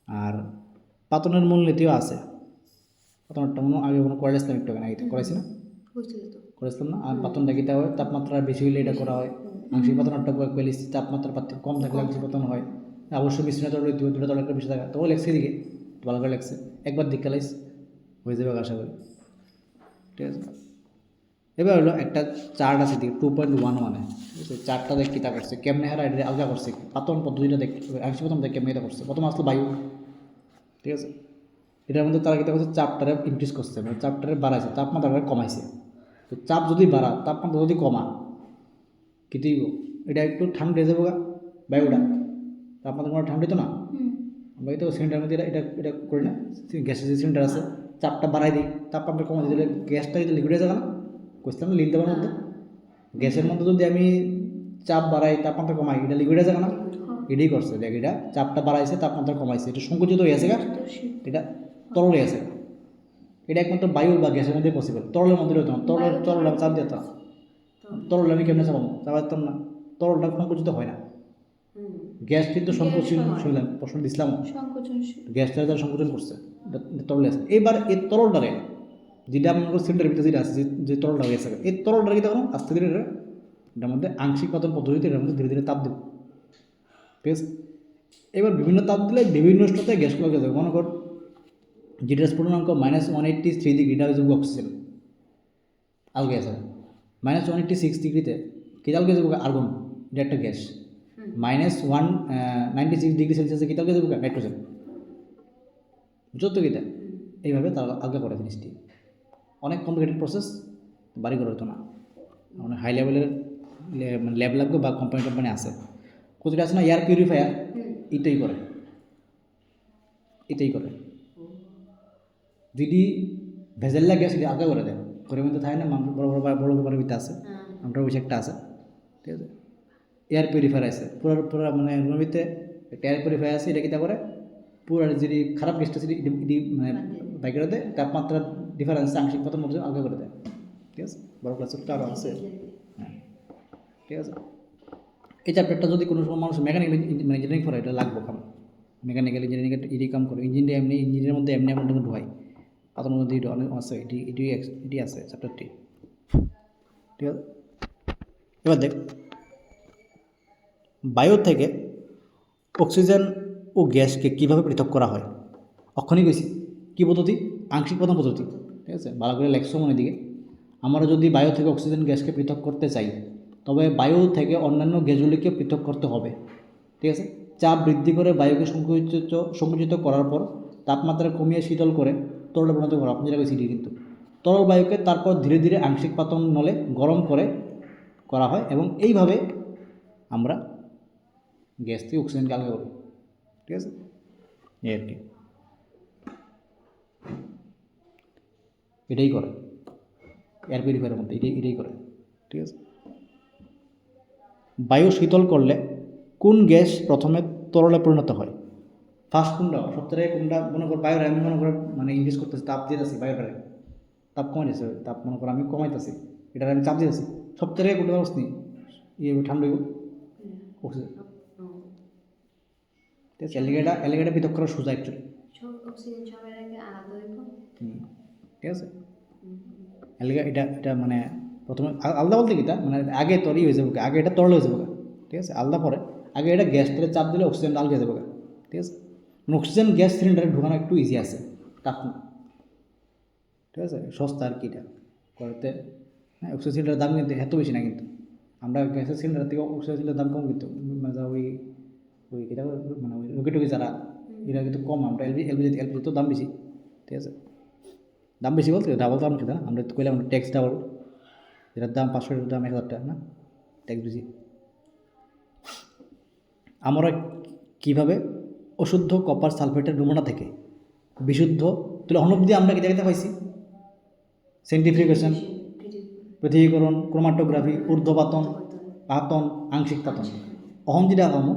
আর পাতনের মূল নীতিও আছে। পাতনটা মনে আগে কোনো করেছিলাম একটু আগে করেছি না, করেছিলাম না। আর পাতনটা কীটা হয়, তাপমাত্রা বেশি হইলে এটা করা হয়। আংশিক পাতনটা পেলিস তাপমাত্রা পার্থক্য কম থাকলে আংশিক পাতন হয়। অবশ্যই মিশ্রণে তরল দুটো তরল একটা বেশি থাকা, তবু লেগছে দিকে ভালো করে লেগছে, একবার দিকালাইস হয়ে যাবে আশা করি। ঠিক আছে, এবার হলো একটা চার্ট আছে দিকে 2.11, ঠিক আছে, চার্টটা দেখ কীটা করছে, কেমনে হারা এটা আলগা করছে, পাতন পদ্ধতিটা দেখ, আংশিক পাতন দেখ কেমনে এটা করছে। প্রথম আসলে বায়ু, ঠিক আছে, এটার মধ্যে তারা কীটা করছে, চাপটারে ইনক্রিজ করছে, মানে চাপটারে বাড়াইছে, তাপমাত্রাটা কমাইছে। তো চাপ যদি বাড়া, তাপমাত্রা যদি কমা, কিন্তু এটা একটু ঠান্ডা হয়ে যাবো বায়ুটা, তাপমাত্রা কোনো ঠান্ডা তো না, আমরা তো সিলিন্ডারের মধ্যে এটা এটা করি না, গ্যাসের যে সিলিন্ডার আছে, চাপটা বাড়াই দিই, তাপমাত্রা কমা দিলে গ্যাসটা যদি লিকুইড হয়ে যাবে না, বুঝলাম না, লিখতে পারার মধ্যে গ্যাসের মধ্যে যদি আমি চাপ বাড়াই তাপমাত্রা কমাই, এটা লিকুইড হয়ে যাবে না, এটাই করছে দেখ, এটা চাপটা বাড়াইছে তাপমাত্রা কমাইছে, এটা সংকুচিত হয়ে আছে, এটা তরল হয়ে আছে। এটা একমাত্র বায়ু বা গ্যাসের মধ্যে পসিবল, তরলের মধ্যে হতো না, তরল আমি চাপ দিতাম, তরল আমি কেমনে চাপাবো, চাপাতাম না, তরলটা সংকুচিত হয় না। গ্যাস কিন্তু সংকোচন, শুনলাম প্রশ্ন দিছিলাম, গ্যাসটা যারা সংকোচন করছে তরল আছে। এবার এই তরলটারে যেটা আপনার সিলিন্ডারের ভিতরে যেটা আছে, যে তরলটা হয়ে আছে, এই তরলটা কি তখন আস্তে ধীরে এটার মধ্যে আংশিক পাতন পদ্ধতিতে এটার মধ্যে ধীরে ধীরে তাপ দেবে। ঠিক আছে, এবার বিভিন্ন তাপ দিলে বিভিন্ন উষ্ণতায় গ্যাসগুলো হয়ে যাবে। মনে কর যেটা স্ফুটনাঙ্ক -183 ডিগ্রি, এটা হচ্ছে অক্সিজেন। আলগে আছে -186 ডিগ্রিতে কী আলগে যাবো আর্গন, এটা একটা গ্যাস। -196 ডিগ্রি সেলসিয়াসে কী আলগে যাবো নাইট্রোজেন। বুঝছো তো কিটা এইভাবে তারা আলগা করে জিনিসটি। অনেক কমপ্লিকেটেড প্রসেস, বাড়ি করে হতো না, মানে হাই লেভেলের মানে ল্যাব লাগবে বা কোম্পানি আছে। কোথায় আছে না এয়ার পিউরিফায়ার, এটাই করে, এটাই করে। যদি ভেজেল্লা গ্যাস এটা আলগা করে দেয়, ঘরের মধ্যে থাকে না মানুষ বড় বড় বড় বড় ভিতরে আছে, আমরা ওই একটা আছে, ঠিক আছে। এয়ার পিউরিফায়ার আছে পুরো পুরো মানে রুমের ভিতরে একটা এয়ার পিউরিফায়ার আছে, এটা কিটা করে পুরো যদি খারাপ গ্যাসটা যদি মানে বাই করে দেয়, তাপমাত্রার ডিফারেন্স আংশিক পতন মধ্যে আলগা করে দেয়, ঠিক আছে। বড় ক্লাসের আরও আছে, হ্যাঁ, ঠিক আছে। এই চ্যাপ্টারটা যদি কোনো সময় মানুষ মেকানিক্যাল মানে ইঞ্জিনিয়ারিং করে, এটা লাগবে কাম। মেকানিক্যাল ইঞ্জিনিয়ারিং এটি কাম করে, ইঞ্জিনিয়ারের মধ্যে এমনি এমন ঢুকায় পাতার মধ্যে অনেক আছে, এটি আছে চ্যাপ্টারটি, ঠিক আছে। এবার দেখ, বায়ু থেকে অক্সিজেন ও গ্যাসকে কীভাবে পৃথক করা হয়। অক্ষণই কইছি কী পদ্ধতি, আংশিক পতন পদ্ধতি, ঠিক আছে। ভালো করে লেখছো মনের দিকে। আমরা যদি বায়ু থেকে অক্সিজেন গ্যাসকে পৃথক করতে চাই, তবে বায়ু থেকে অন্যান্য গ্যাসগুলিকে পৃথক করতে হবে, ঠিক আছে। চাপ বৃদ্ধি করে বায়ুকে সংকুচিত করার পর তাপমাত্রা কমিয়ে শীতল করে তরলে পরিণত করা, আপনি যেটা সিডি কিন্তু তরল বায়ুকে তারপর ধীরে ধীরে আংশিক পতন নলে গরম করে করা হয়, এবং এইভাবে আমরা গ্যাস থেকে অক্সিজেনকে আলাদা করি, ঠিক আছে। এই আর কি, এটাই করে এয়ার পিউরিফায়ারের মধ্যে, এটাই করে, ঠিক আছে। বায়ু শীতল করলে কোন গ্যাস প্রথমে তরলে পরিণত হয়। ফার্স্ট কোনটা, সপ্তাহে কোনটা মনে কর বায়ুর, আমি মনে কর মানে ইনক্রিজ করতেছি, তাপ দিতেছি বায়ুটারে, তাপ কমাইতেছে, তাপ মনে করো আমি কমাইতেছি, এটার আমি চাপ দিতেছি, সপ্তাহে কোনটা ব্যবস্থা নেই ইয়ে ঠান্ডা হইব অক্সিজেন, ঠিক আছে। এলিগেটা পৃথক করা সোজা অ্যাকচুয়ালি, ঠিক আছে। এটা মানে প্রথমে আলাদা বলতে কি মানে আগে তৈরি হয়ে যাবে, আগে এটা তরল হয়ে যাবে, ঠিক আছে। আলাদা পরে আগে এটা গ্যাস থেকে চাপ দিলে অক্সিজেন আলগে যাবে, ঠিক আছে। অক্সিজেন গ্যাস সিলিন্ডারে ঢোকানো একটু ইজি আছে, টাফ না, ঠিক আছে। সস্তা আর কি এটা করতে, হ্যাঁ। অক্সিজেন সিলিন্ডারের দাম কিন্তু এত বেশি না, কিন্তু আমরা গ্যাসের সিলিন্ডার থেকে অক্সিজেন সিলিন্ডারের দাম কম, কিন্তু মানে ওই এটা মানে ওই রুগী যারা এরা কিন্তু কম, আমরা এলপিজি তো দাম বেশি, ঠিক আছে। দাম বেশি বলতে ডাবল দাম খেতে না, আমরা তো কইলাম ট্যাক্স ডাবল, যেটার দাম 500, এটার দাম 1000 টাকা না, ট্যাক্স বেশি। আমরা কীভাবে অশুদ্ধ কপার সালফেটের নমুনা থেকে বিশুদ্ধ তুলে অনবধি আমরা কি জায়গাতে পাইছি, সেন্ট্রিফিউগেশন, পৃথকীকরণ, ক্রোমাটোগ্রাফি, ঊর্ধ্বপাতন, পাতন, আংশিক পাতন। অহম যেটা কমো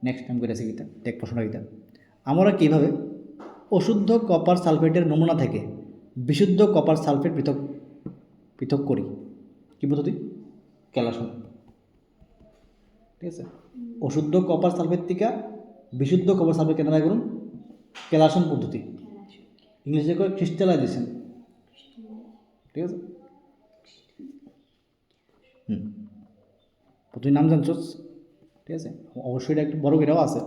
নেক্সট টাইম করেছি গীতা টেক প্রশ্ন গীতা, আমরা কীভাবে অশুদ্ধ কপার সালফেটের নমুনা থেকে বিশুদ্ধ কপার সালফেট পৃথক করি, কী পদ্ধতি, ক্যালাসন, ঠিক আছে। অশুদ্ধ কপার সালফেট থেকে বিশুদ্ধ কপার সালফেট কেন করুন, ক্যালাসন পদ্ধতি, ইংলিশে কয় ক্রিস্টালাইজেশন, ঠিক আছে। তুই নাম জানছোস, ঠিক আছে। অবশ্যই এটা একটু বড় করেও আছে,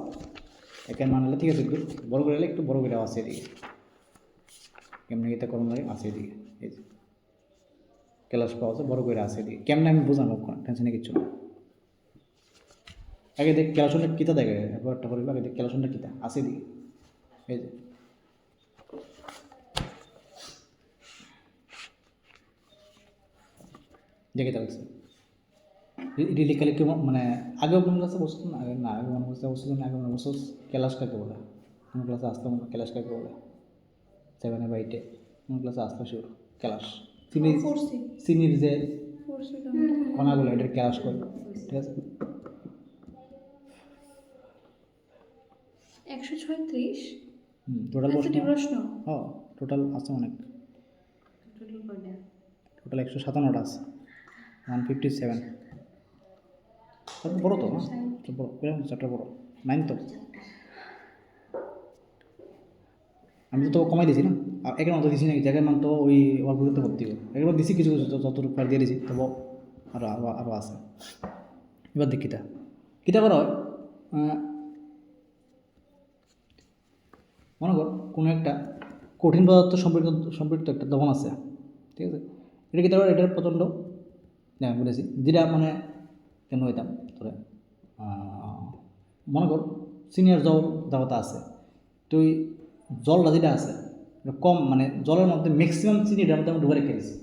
এখানে মানলে ঠিক আছে, একটু বড় করে একটু বড় করেও আছে এদিকে, কেমনে এটা করুন লাগে আছে এদিকে, এই যে ক্যালাস পাওয়া আছে বড় করে আছে এদিকে, কেমনে আমি বোঝানো টেনশনে কিচ্ছু না। আগে দেখ ক্যালাসনটা কিতা দেখে, একটা করে আগে দেখ ক্যালাসনটা কিতা আছে এদিকে, এই যে দেখে তা লাগছে রিলিকালি কেউ মানে আগেও কোনো ক্লাসে বসতো না, আগে না আগে মনে বসতে বসছিল না, আগে মনে বসতো ক্যালাস কাকে বলে, কোনো ক্লাসে আসতাম ক্যালাস কাকে বলে, 7 বা 8 কোনো ক্লাসে আসতো শিওর ক্যালাস, চিনির যে কণাগুলো এটার ক্যালাস করে, ঠিক আছে। 136 টোটাল প্রশ্ন, হ্যাঁ টোটাল আছে অনেক, টোটাল 157টা আছে, 157, বড়ো তো না, বড়ো চারটা বড়ো, 9 তো আমি তো কমাই দিয়েছি না, একের মতো দিছি নাকি, জায়গার মান তো ওই অল্পতে ভর্তি হবে, একবার দিছি কিছু কিছু যতটুকু পার দিয়ে দিয়েছি, তবু আরও আছে। এবার দেখ কিতা করা হয়, মনে কর কোনো একটা কঠিন পদার্থ সম্পৃক্ত একটা দ্রবণ আছে, ঠিক আছে। এটা কি তারপর এটার প্রচণ্ড হ্যাঁ বলেছি যেটা মানে কেন হইতাম তোরে মনে কর সিনিয়র জল দেবতা আছে তো ওই জলটা যেটা আছে এটা কম মানে জলের মধ্যে ম্যাক্সিমাম চিনি এটার মধ্যে আমি ডুবে রেখে দিয়েছি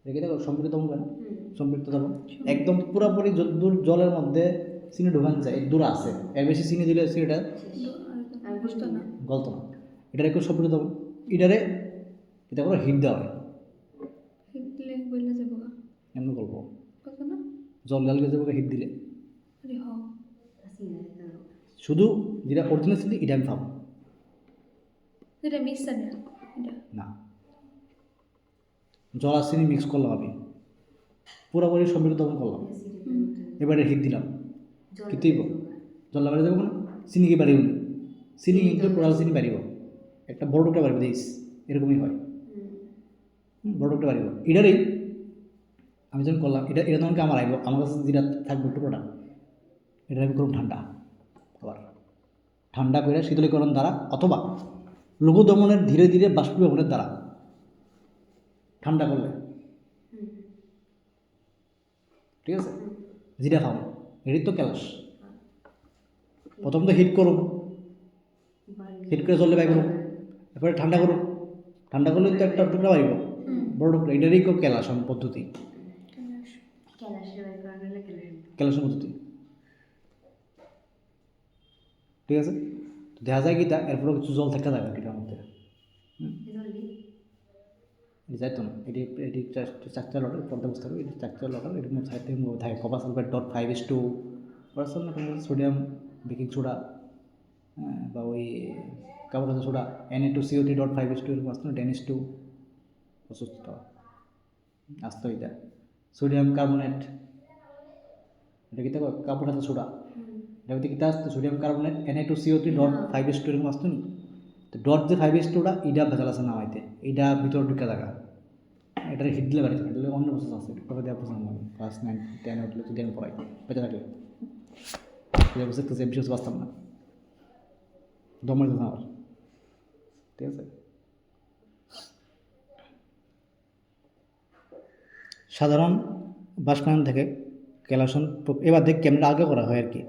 রেখে দেখো সম্পৃক্ত হবে না সম্পৃক্ত থাকো একদম পুরোপুরি যদ্দূর জলের মধ্যে চিনি ঢুকান যায় এর দূর আছে এর বেশি চিনি দিলে চিনিটা বুঝতো না গলত না এটার একটু সম্পৃক্ত থাকো এটারে এটা করে হিট দেওয়া হয় হিটলে বইলে যাবো গা এমন গল্প কত না জল গাল গেছে হিট দিলে আরে হ শুধু যেটা অরিজিনাল চিনি এটা আমি খাবো এটা মিক্সার না এটা না জল আর চিনি মিক্স করলাম আমি পুরোপুরি সম্পৃক্ত করলাম এবারে হিট দিলাম কিন্তু জল বাড়ি যাবো না চিনি কি বাড়িব না চিনি কিন্তু টোটাল চিনি বাড়িব একটা বড় টুকটা বাড়িব দিস এরকমই হয় বড় টুকটা বাড়িব এটারই আমি যখন করলাম এটা এটা তখন আমার আইব আমার কাছে যেটা থাকবে টুকরোটা এটা আমি করুন ঠান্ডা আবার ঠান্ডা করে শীতলীকরণ দ্বারা অথবা লঘু দমনের ধীরে ধীরে বাষ্পীভবনের দ্বারা ঠান্ডা করলে ঠিক আছে যেটা খাও এটাই তো ক্যালাস প্রথম তো হিট করুন হিট করে জলে বাই করুন এরপরে ঠান্ডা করুন ঠান্ডা করলে তো একটা টুকরা বাড়িব বড় টুকরা এটারই কেউ ক্যালাস পদ্ধতি ক্যালাসন পদ্ধতি ঠিক আছে তো দেখা যায় কি তা এরপরে কিছু জল থাকা যাবে এটার মধ্যে যাইতো না এটি এটি চাকচা লটার পর্দা বুঝতে হবে এটি চাকচা লটার এটির মধ্যে সাইড থেকে থাকে copper sulphate .5:2 percent sodium baking soda বা ওই কার্বন সোডা Na2CO3 .5:2 এরকম আসতো না 10:2 অসুস্থ আসতো এটা সোডিয়াম কার্বনেট এটা কি দেখো কার্বন সোডা এটা কিতা আসতো সোডিয়াম কার্বনেট Na2CO3 .5:2 এরকম আসতো নি তো যে 5:2টা এটা ভেজাল আছে নামাইতে এইটা ভিতরে ঢুকে থাকা এটার হিট দিলে বাড়িতে এটা অন্য প্রসেস আছে কবে দেওয়া প্রসেস আমার ক্লাস 9-10 উঠলে যদি আমি পড়াই বেঁচে থাকলে এটা বসে তো বিশেষ বাঁচতাম না দম দিতাম আমার ঠিক আছে সাধারণ বাষ্পায়ন থেকে ক্যালাসন এবার দেখ কেমন আগে করা হয় আর কি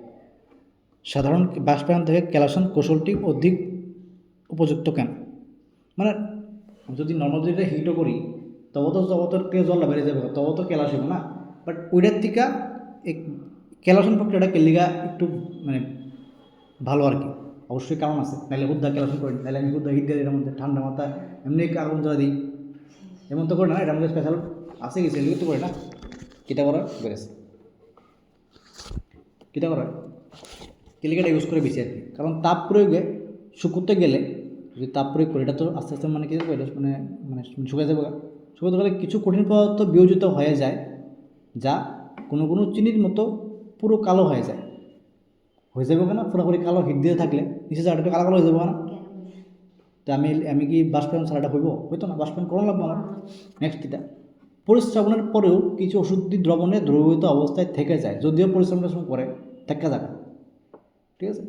সাধারণ বাষ্পায়ন থেকে ক্যালাসন কৌশলটি অধিক উপযুক্ত কেন মানে যদি নর্মাল যদি হিটও করি তবে তো কেউ জল বেড়ে যাবে তবে তো ক্যালাস হবে না বাট ওইটার থেকে এই ক্যালাসন প্রক্রিয়াটা কেলিগা একটু মানে ভালো আর কি অবশ্যই কারণ আছে নাহলে হুদ্দা ক্যালাসন করি নাহলে আমি হুদ্দা হিট দিয়ে এটার মধ্যে ঠান্ডা মাথায় এমনি আগুন জ্বালা দিই এমন তো করে না এটার মধ্যে স্পেশাল আছে কি সেগুলো তো করে না কিটা করার বেড়েছে কিটা করার কেলিকাটা ইউজ করে বেশি আর কি কারণ তাপ প্রয়োগে শুকুতে গেলে যদি তাপ প্রয়োগ করি এটা তো আস্তে আস্তে মানে কি মানে মানে শুকিয়ে যাবে শুকাতে গেলে কিছু কঠিন পদার্থ বিয়োজিত হয়ে যায় যা কোনো কোনো চিনির মতো পুরো কালো হয়ে যায় না পুরোপুরি কালো হিট দিয়ে থাকলে নিচে জায়গাটা কালো কালো হয়ে যাবে না তো আমি কি বাষ্পায়ন ছাড়াটা হইব হইতো না বাষ্পায়ন করানো লাগবে আমার নেক্সট এটা পরিশ্রবণের পরেও কিছু ওষুধি দ্রবণে দ্রবীভূত অবস্থায় থেকে যায় যদিও পরিশ্রমটা করে থেকে যাবে ঠিক আছে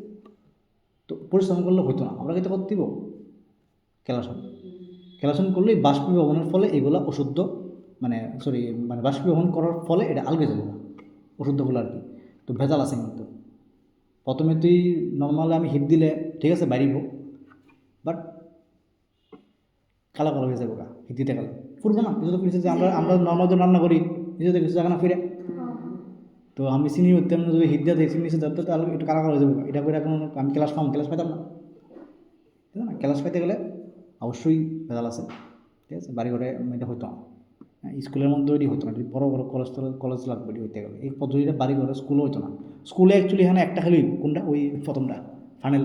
তো পরিশ্রম করলে হইতো না আমরা কিন্তু করতেইব ক্যালাসন করলেই বাষ্পীভবনের ফলে এগুলো অশুদ্ধ মানে মানে বাষ্পীভবন করার ফলে এটা আলগে যাবে না ওষুধগুলো আর কি তো ভেজাল আছে কিন্তু প্রথমে তুই নর্মালি আমি হিট দিলে ঠিক আছে বাড়িব বাট কালো কালো হয়ে যাবে হিট দিতে গেলে ফুরবো না কিছু তো কিছু যে আমরা নর্মাল যে রান্না করি নিজে তো কিছু জায়গা না ফিরে তো আমি চিনি তেমন যদি হিট দিয়ে চিনি নিচে যাতে তাহলে একটু কালো কালো হয়ে যাবে এটা করে এখন আমি ক্লাস পাইতাম না ঠিক আছে না ক্লাস পাইতে গেলে অবশ্যই ভেজাল আছে ঠিক আছে বাড়ি ঘরে এটা হতো না স্কুলের মধ্যে এটি হতো না বড় বড় কলেজ লাগবে এটি হইতে গেলে এই পদ্ধতিটা বাড়ি ঘরে স্কুলে হতো না স্কুলে অ্যাকচুয়ালি এখানে একটা খালি কোনটা ওই প্রথমটা ফানেল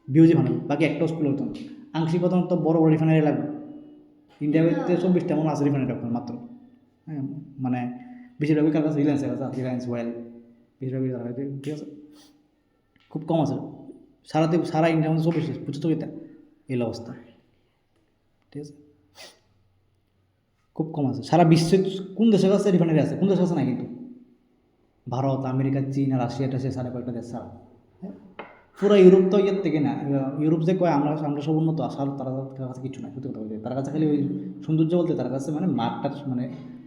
বিউজি ফানেল বাকি একটাও স্কুলে হতো না আংশিক প্রথমত বড় বড় রিফাইনারি লাগবে ইন্ডিয়াতে 24টা এমন আছে রিফাইনারি এখন মাত্র হ্যাঁ মানে বেশিরভাগই কার কাছে রিলায়েন্স ওয়েল বেশিরভাগই ঠিক আছে খুব কম আছে সারা ইন্ডিয়ার মধ্যে 25টা এই অবস্থা ঠিক আছে খুব কম আছে সারা বিশ্বে কোন দেশের কাছে রিফাইনারি আছে কোন দেশের কাছে না কিন্তু ভারত আমেরিকা চীন আর রাশিয়া টাশিয়া সারা কয়েকটা দেশ ছাড়া হ্যাঁ পুরো ইউরোপ তো ইয়ের থেকে না, ইউরোপ যে কয় আমরা আমরা সব উন্নত, আসলে তার কাছে কিছু নাই, সত্যি কথা বলতে তার কাছে খালি ওই সৌন্দর্য বলতে তার কাছে মানে মাঠটার মানে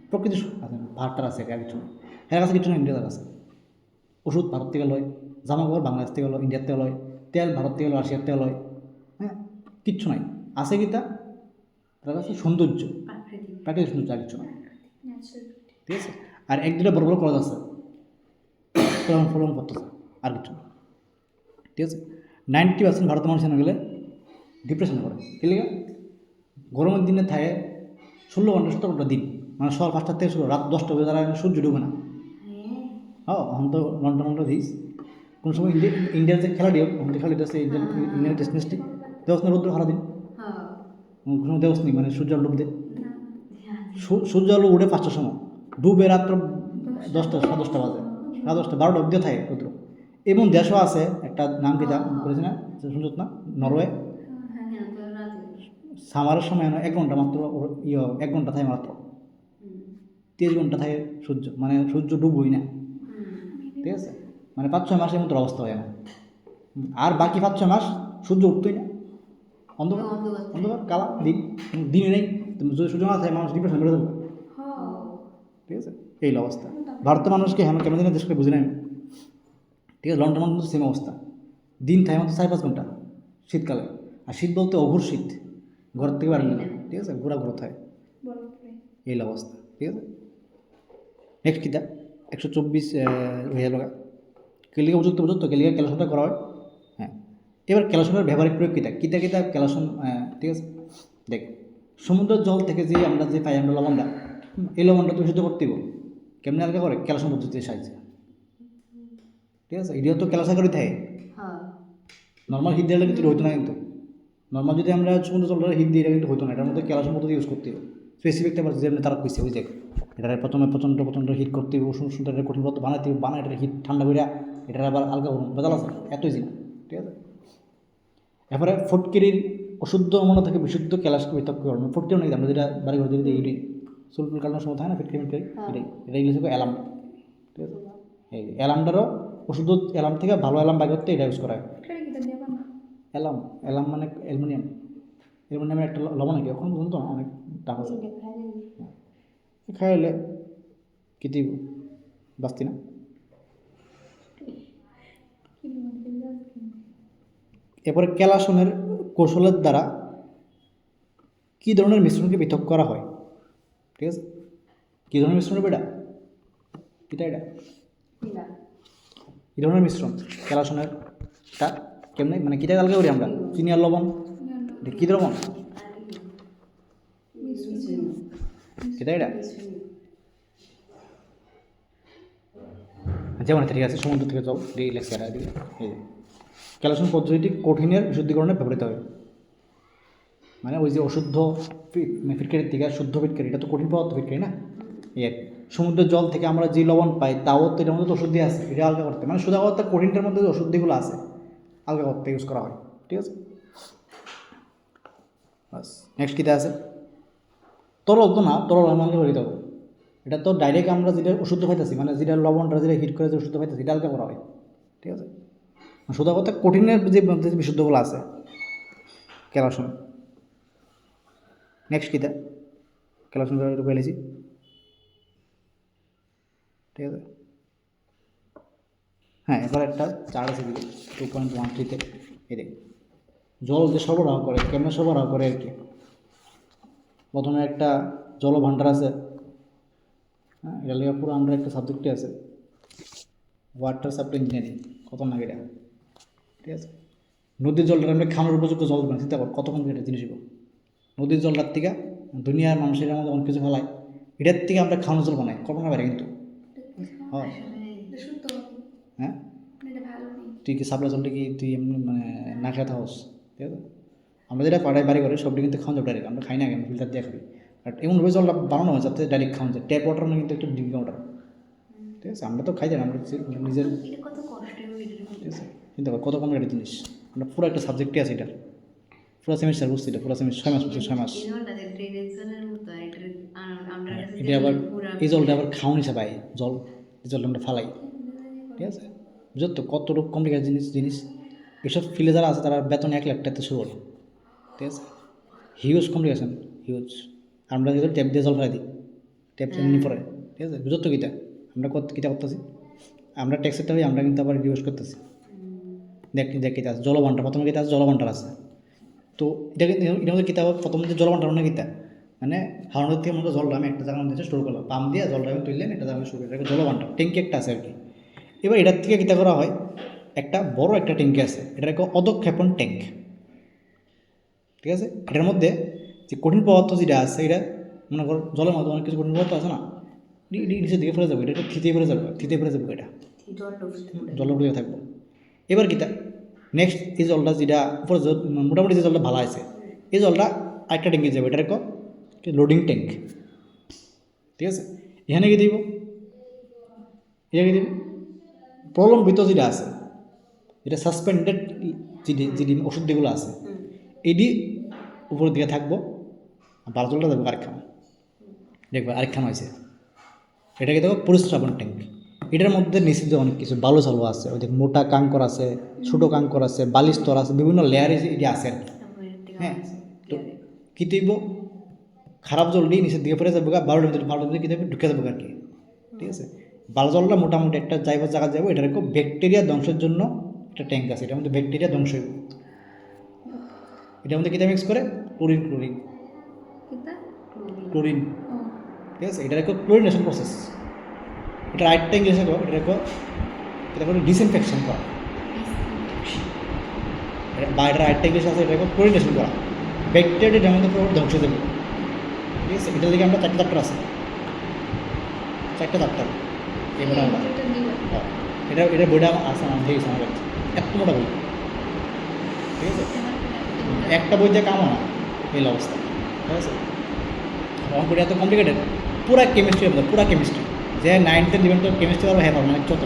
প্রকৃতি ভারটার আছে, এটা কিছু নেই, এর কাছে কিছু নেই ইন্ডিয়ার কাছে। ওষুধ ভারত থেকে লয়, জামা কাপড় বাংলাদেশ থেকে লয়, ইন্ডিয়ার থেকে লয়, তেল ভারত থেকে লয়, রাশিয়ার থেকে লয়, হ্যাঁ কিচ্ছু নাই। আছে কি তার কাছে সৌন্দর্য, প্রাকৃতিক সৌন্দর্য, আর কিছু নাই, ন্যাচারাল। ঠিক আছে। আর এক দুটা বড় বড় কলেজ আছে, ফলন ফলন করতেছে, আর কিছু না, ঠিক আছে। 90% ভারতের মানুষ এনে গেলে ডিপ্রেশন করে, কি লেগে গরমের দিনে থাকে 16 ঘন্টা 17 ঘন্টা দিন, মানে সকাল 5টা থেকে শুরু রাত 10টা পর্যন্ত তারা সূর্য ডুবে না। হ্যাঁ এখন তো লন্ডন লন্ডন দিস কোন সময় ইন্ডিয়ার যে খেলাটিও আমাদের খেলাটি আছে ইন্ডিয়ান টেস্ট ম্যাচটি দেওয়াস না রৌদ্র সারাদিন, কোনো সময় দেওয়াস নি, মানে সূর্য আলো ডুবতে, সূর্য আলো উঠে 5টার সময়, ডুবে রাত্র 10টা 10:30 বাজে, 10:30 12টা অব্দি থাকে রৌদ্র। এবং দেশও আছে একটা নাম কি তা করেছে না শুনছত না, নরওয়ে, সামারের সময় 1 ঘন্টা মাত্র 1 ঘন্টা থাকে মাত্র, 30 ঘন্টা থাকে সূর্য, মানে সূর্য ডুবই না, ঠিক আছে। মানে 5-6 মাসের মতো অবস্থা হয় না, আর বাকি 5-6 মাস সূর্য উঠতোই না, অন্ধকার অন্ধকার কালা দিন, দিনই নেই, তুমি যদি সূর্য না থাকে মানুষ ডিপ্রেশন বেড়ে যাবে, ঠিক আছে। এই অবস্থা ভারতের মানুষকে হ্যাঁ কেমন দিনের দেশকে বুঝি না আমি, ঠিক আছে। লন্ডন মধ্যে সেম অবস্থা, দিন থাকে মাত্র 4-5 ঘন্টা শীতকালে, আর শীত বলতে অঘোর শীত, ঘর থেকে বাড়ি না, ঠিক আছে, ঘোরা ঘোরা থাকে, এই অবস্থা, ঠিক আছে। নেক্সট কিতা 124 হয়ে লগা কেলিকা উপযুক্ত উপযুক্ত কেলিকা ক্যালকুলেশনটা করা হয়, হ্যাঁ। এবার ক্যালকুলেশনের ব্যবহারিক প্রয়োগ কিতা কিতা কিতা ক্যালকুলেশন, ঠিক আছে। দেখ সমুদ্রের জল থেকে যে আমরা যে পাই আমরা লবণটা, এই লবণটা তুমি শুদ্ধ করতে হবে কেমনি হালকা করে ক্যালকুলেশন পদ্ধতির সাহায্যে, ঠিক আছে। এটিও তো ক্যালকুলেশন করে থাকে, নর্মাল হিট দিলে কিন্তু হইতো না, কিন্তু নর্মাল যদি আমরা সমুদ্র জলটা হিট দিই এটা কিন্তু হইতো না, এটার মধ্যে ক্যালকুলেশন পদ্ধতি ইউজ করতে হবে। স্পেসিফিক একটা যেমনি তারা কইছে ওই যে এটা প্রথমে প্রচণ্ড প্রচণ্ড হিট করতে হবে, উষ্ণ উষ্ণ এটা কঠিন পদ্ধতি বানাইতে হবে, বানায় এটা হিট ঠান্ডা করে এটা আবার আলগা করুন, বোঝা আছে এতই জিনিস, ঠিক আছে। এরপরে ফটকিরির অশুদ্ধ অমনা থেকে বিশুদ্ধ ক্যালাসকে পৃথক করণ, ফটকিরি নাকি আমরা যেটা বাড়ি ঘর দিয়ে ইউরি চুল কাটানোর সময় থাকে না ফিটকিরি মিটকিরি, এটাই এটা ইংলিশে অ্যালার্ম, ঠিক আছে। এই অ্যালার্মটারও অশুদ্ধ অ্যালার্ম থেকে ভালো অ্যালার্ম বাই করতে এটা ইউজ করা হয়। অ্যালার্ম অ্যালার্ম মানে অ্যালুমিনিয়াম, অ্যালুমিনিয়ামের একটা লবণ নাকি এখন বলতো না অনেক টাকা আছে, খাইলে কি দিব বাঁচতি না। এরপরে ক্যালাসনের কৌশলের দ্বারা কী ধরনের মিশ্রণকে পৃথক করা হয়, ঠিক আছে। কী ধরনের মিশ্রণ এটা এটা এটা কী ধরনের মিশ্রণ ক্যালাসনেরটা কেমনে মানে কীটা কালকে করি আমরা চিনি আর লবণ, এটা কী লবণ এটা এটা যেমন ঠিক আছে সমুদ্র থেকে জল এই লেকচার এই ক্যালকুলেশন পদ্ধতিটি কঠিনের বিশুদ্ধীকরণে ব্যবহৃত হয়, মানে ওই যে অশুদ্ধ ফিটকারির থেকে শুদ্ধ ফিটকারি এটা তো কঠিন পদার্থ ফিটকারি না, এর সমুদ্রের জল থেকে আমরা যে লবণ পাই তাও তো এটার মধ্যে তো ওষুধি আছে, এটা আলগা করতে মানে সোজা কথা কঠিনটার মধ্যে যে ওষুধিগুলো আছে আলগা করতে ইউজ করা হয়, ঠিক আছে। বাস নেক্সট কীটা আছে তরল তো না, তরল আমরা করে দেবো, এটা তো ডাইরেক্ট আমরা যেটা ওষুধ পাইতেছি মানে যেটা লবণটা যেটা হিট করে যে ওষুধ পাইতেছি এটা আলগা করা হয়, ঠিক আছে। সোজা কথা কঠিনের যে বিশুদ্ধগুলো আছে ক্যালকুলেশন। নেক্সট কীটা ক্যালকুলেশন পেলেছি, ঠিক আছে। হ্যাঁ এবার একটা চার্ট আছে দিকে 2.13-তে এই জল যে সরবরাহ করে কেমন সরবরাহ করে আর কি। প্রথমে একটা জলভাণ্ডার আছে, হ্যাঁ এটা লেগে পুরো আমরা একটা সাবজেক্টে আছে ওয়াটার সাপ্লাই ইঞ্জিনিয়ারিং, কত না এটা, ঠিক আছে। নদীর জলটা আমরা খাওয়ানোর উপযুক্ত জল বানাই, চিন্তা কর কতক্ষণ এটা জিনিস, নদীর জলটার থেকে দুনিয়ার মানুষের আমাদের অনেক কিছু ফেলায়, এটার থেকে আমরা খাওয়ানোর জল বানাই, কল্পনা বাইরে কিন্তু হ্যাঁ তুই কি সাপ্লাই জলটা কি তুই এমনি মানে না খেতে হস, ঠিক আছে। আমরা যেটা পাড়ায় বাড়ি করে সবটা কিন্তু খাওয়া যাবে ডাইরেক্ট, আমরা খাই না কেন ফিল্টার দিয়ে খাবি, বাট এমনভাবে জলটা বানানো হয় যাতে ডাইরেক্ট খাওয়া যায়, ট্যাপ ওয়াটার মানে কিন্তু একটু ড্রিঙ্কিং ওয়াটার, ঠিক আছে। আমরা তো খাই যাই আমরা নিজের, ঠিক আছে। চিন্তা কর কত কম একটা জিনিস, আমরা পুরো একটা সাবজেক্টে আছে এটা, পুরো সেমিস্টার বুঝছি এটা, পুরো সেমিস্টার 6 মাস বুঝছি 6 মাস। এটা আবার এই জলটা আবার খাওয়ান হিসাবে জল, এই জলটা আমরা ফালাই, ঠিক আছে। বুঝলো তো কতটুকু কমপ্লিকেটেড জিনিস, এসব ফিল্ডে যারা আছে তারা বেতন 1 লাখ টাকাতে শুরু করে, ঠিক আছে, হিউজ কমপ্লিকেশন, হিউজ। আমরা যেহেতু ট্যাপ দিয়ে জল ফেলাই দিই, ট্যাপ এমনি পরে, ঠিক আছে, বুঝত তো কিতা আমরা কিতা করতেছি, আমরা ট্যাক্সের টাকা আমরা কিন্তু আবার রিউজ করতেছি। দেখ কিতা আছে জলভাণ্ডার, প্রথমে কিতা আছে জলভাণ্ডার আছে। তো এটা মধ্যে কিতা প্রথম যে জলভাণ্ডার মানে কিতা, মানে হাওড়ার থেকে মধ্যে জলটা আমি একটা জায়গার মধ্যে স্টোর করলাম, পাম্প দিয়ে জলটা আমি তুললেন একটা জায়গায় শুরু করে জলভাণ্ডার, ট্যাঙ্কি একটা আছে আর কি। এবার এটার থেকে কিতা করা হয়, একটা বড় একটা ট্যাঙ্কি আছে, এটা একটা অধক্ষেপণ ট্যাঙ্ক, ঠিক আছে। এটার মধ্যে যে কঠিন পদার্থ যেটা আছে এটা মনে করো জলের মধ্যে অনেক কিছু কঠিন পদার্থ আছে না, নিচের দিকে ফেলে যাবে, এটা থিতে ফেলে যাবে, এটা জলের উপরে থাকবো। এবার কিতা নেক্সট এই জলটা যেটা উপরে মোটামুটি যে জলটা ভালো আছে এই জলটা আরেকটা ট্যাঙ্কি যাবে, এটা একটা লোডিং ট্যাঙ্ক, ঠিক আছে। এখানে কি দিব, এখানে দিব প্রলম্বিত যেটা আছে, যেটা সাসপেন্ডেড যে ওষুধ যেগুলো আছে এটি উপরের দিকে থাকবো, ভালো জলটা দেবো আরেকখানা, দেখবো আরেকখানা হয়েছে, এটাকে দেখো পরিস্রাবণ ট্যাঙ্ক। এটার মধ্যে নিষিদ্ধ অনেক কিছু বালু চালু আছে, ওই দেখ মোটা কাঙ্কর আছে, ছোটো কাঙ্কর আছে, বালি স্তর আছে, বিভিন্ন লেয়ারে এটি আছে আর কি। হ্যাঁ, তো কী তৈব খারাপ জল দিয়ে নিচের দিকে পড়ে যাবো, বালুর মধ্যে কী দেবে ঢুকে যাবো আর কি, ঠিক আছে। ভালো জলটা মোটামুটি একটা জায়গায় যাবো, এটার একটা ব্যাকটেরিয়া ধ্বংসের জন্য একটা ট্যাঙ্ক আছে, এটার মধ্যে ব্যাকটেরিয়া ধ্বংস হইব। এটার মধ্যে কীটা মিক্স করে ক্লোরিন, ঠিক আছে। এটার একটা ক্লোরিনেশন প্রসেস, এটা আরেকটা ইংলিশে কর, এটা করে ডিসইনফেকশন করা, বা এটার আরেকটা ইংলিশ আছে, এটা ক্লোরিনেশন করা, ব্যাকটেরিয়া এটার মধ্যে পুরো ধ্বংস দেবে, ঠিক আছে। এটার দিকে আমরা 4টা চ্যাপ্টার আছে, 4টা চ্যাপ্টার এবার আমরা এটা বইটা আসা নাম থেকে আমার কাছে এত মোটা বই, ঠিক আছে, একটা বই দিয়ে কামো না এই অবস্থা, ঠিক আছে। অঙ্কটা এত কমপ্লিকেটেড, পুরা কেমিস্ট্রি আমাদের, পুরা কেমিস্ট্রি যে 9-10 দিবেন তো কেমিস্ট্রি আর হ্যাঁ মানে চত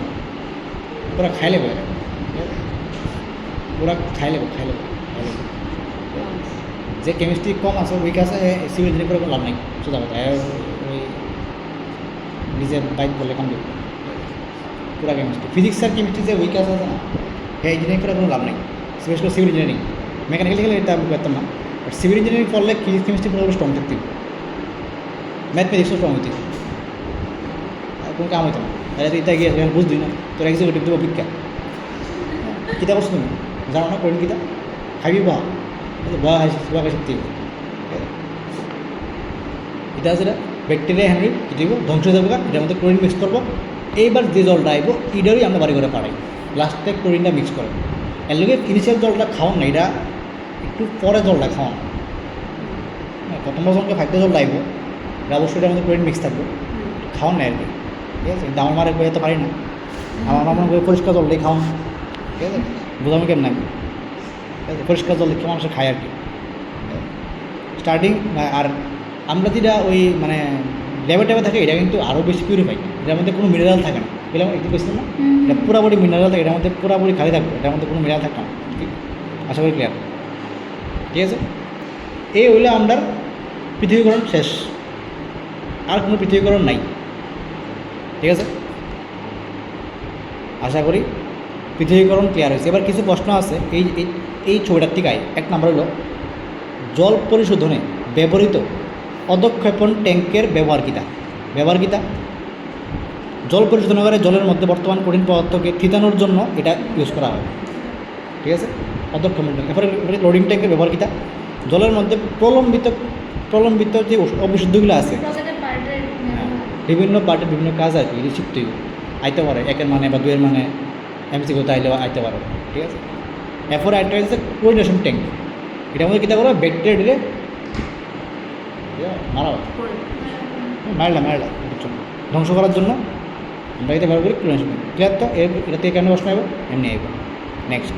পুরা খাই লেবো, এটা পুরা খাই লেবো। যে কেমিস্ট্রি কম আছে উইক আছে সিভিল ইঞ্জিনিয়ারিং করে কোনো লাভ নেই, সোজা কথা, ওই নিজের বাইক বলে কমপ্লিট পুরা কেমিস্ট্রি। ফিজিক্স আর কেমিস্ট্রি যে উইক আছে না, হ্যাঁ ইঞ্জিনিয়ারিং করে কোনো লাভ নেই, বিশেষ করে সিভিল ইঞ্জিনিয়ারিং। মেকানিক্যাল গেলে এটা আমি করতাম না, বাট সিভিল ইঞ্জিনিয়ারিং করলে ফিজিক্স কেমিস্ট্রি পুরো স্ট্রং থাকতে, ম্যাথমেটিক্সও স্ট্রং হইতে, আর কোনো কাম হইতো না। তাহলে তো এটা গিয়ে বুঝলি না তোর এক্সিকিউটিভ দেবো বিজ্ঞান কিতা করছো তুমি জানো না, করেন কিতা খাবি বা শিখতে এটা আছে, এটা ব্যাকটেরিয়া হ্যান্ডি কী দিব ধ্বংস হয়ে যাবে, এটার মধ্যে ক্লোরিন মিক্স করবো। এইবার যে জলটা আইব এটারই আমরা বাড়ি করে পাড়াই, লাস্টে ক্লোরিনটা মিক্স করে। এর লোকের ইনিশিয়াল জলটা খাওয়ান না, এটা একটু পরে জলটা খাওয়ান, প্রথম বছরকে ফাইতে জলটা আইব, এটা অবশ্যই এটার মধ্যে ক্লোরিন মিক্স থাকবে, খাওয়ান না আর কি, ঠিক আছে। কিন্তু আমার মারে বইয়ে তো পারি না, আমার মনে করি পরিষ্কার জল দিয়ে খাওয়ান, ঠিক আছে, বোঝানো কেমন নাকি, ঠিক আছে, পরিষ্কার জল দেখে মানুষের খায় আর কি স্টার্টিং। আর আমরা যেটা ওই মানে ল্যাবে ট্যাবে থাকে এটা কিন্তু আরও বেশি পিউরিফাই, এটার মধ্যে কোনো মিনারেল থাকে না, এগুলো একটু বেশি না, এটা পুরোপুরি মিনারেল থাকে, এটার মধ্যে পুরোপুরি খালি থাকবে, এটার মধ্যে কোনো মিনারেল থাকবে না, ঠিক আশা করি ক্লিয়ার, ঠিক আছে। এই হইলে আমরা পৃথিবীকরণ শেষ, আর কোনো পৃথিবীকরণ নাই, ঠিক আছে। আশা করি পৃথিবীকরণ ক্লিয়ার হয়েছে। এবার কিছু প্রশ্ন আছে এই ছবিটার থেকে। 1 নম্বর হলো জল পরিশোধনে ব্যবহৃত অধক্ষেপণ ট্যাঙ্কের ব্যবহার কিতা। জল পরিশোধন করে জলের মধ্যে বর্তমান কঠিন পদার্থকে থিতানোর জন্য এটা ইউজ করা হয়, ঠিক আছে, অধক্ষেপণ ট্যাঙ্ক। এরপরে লোডিং ট্যাঙ্কের ব্যবহার কিতা, জলের মধ্যে প্রলম্বিত যে অবিশুদ্ধগুলো আছে বিভিন্ন পার্টের বিভিন্ন কাজ আর কি শিখতে আইতে পারে, 1-এর মানে বা 2-এর মানে এমসিকিউতে আইতে পারে, ঠিক আছে। এরপরে একটা হচ্ছে ক্লোরিনেশন ট্যাঙ্ক, এটার মধ্যে কীটা করবে ব্যাকটেরিয়া দিলে মারলা ধ্বংস করার জন্য আমরা এটা ব্যবহার করি ক্লোরিনেশন ট্যাঙ্ক, ক্লিয়ার তো। এটা থেকে কেন প্রশ্ন আসবো এমনি আইব। নেক্সট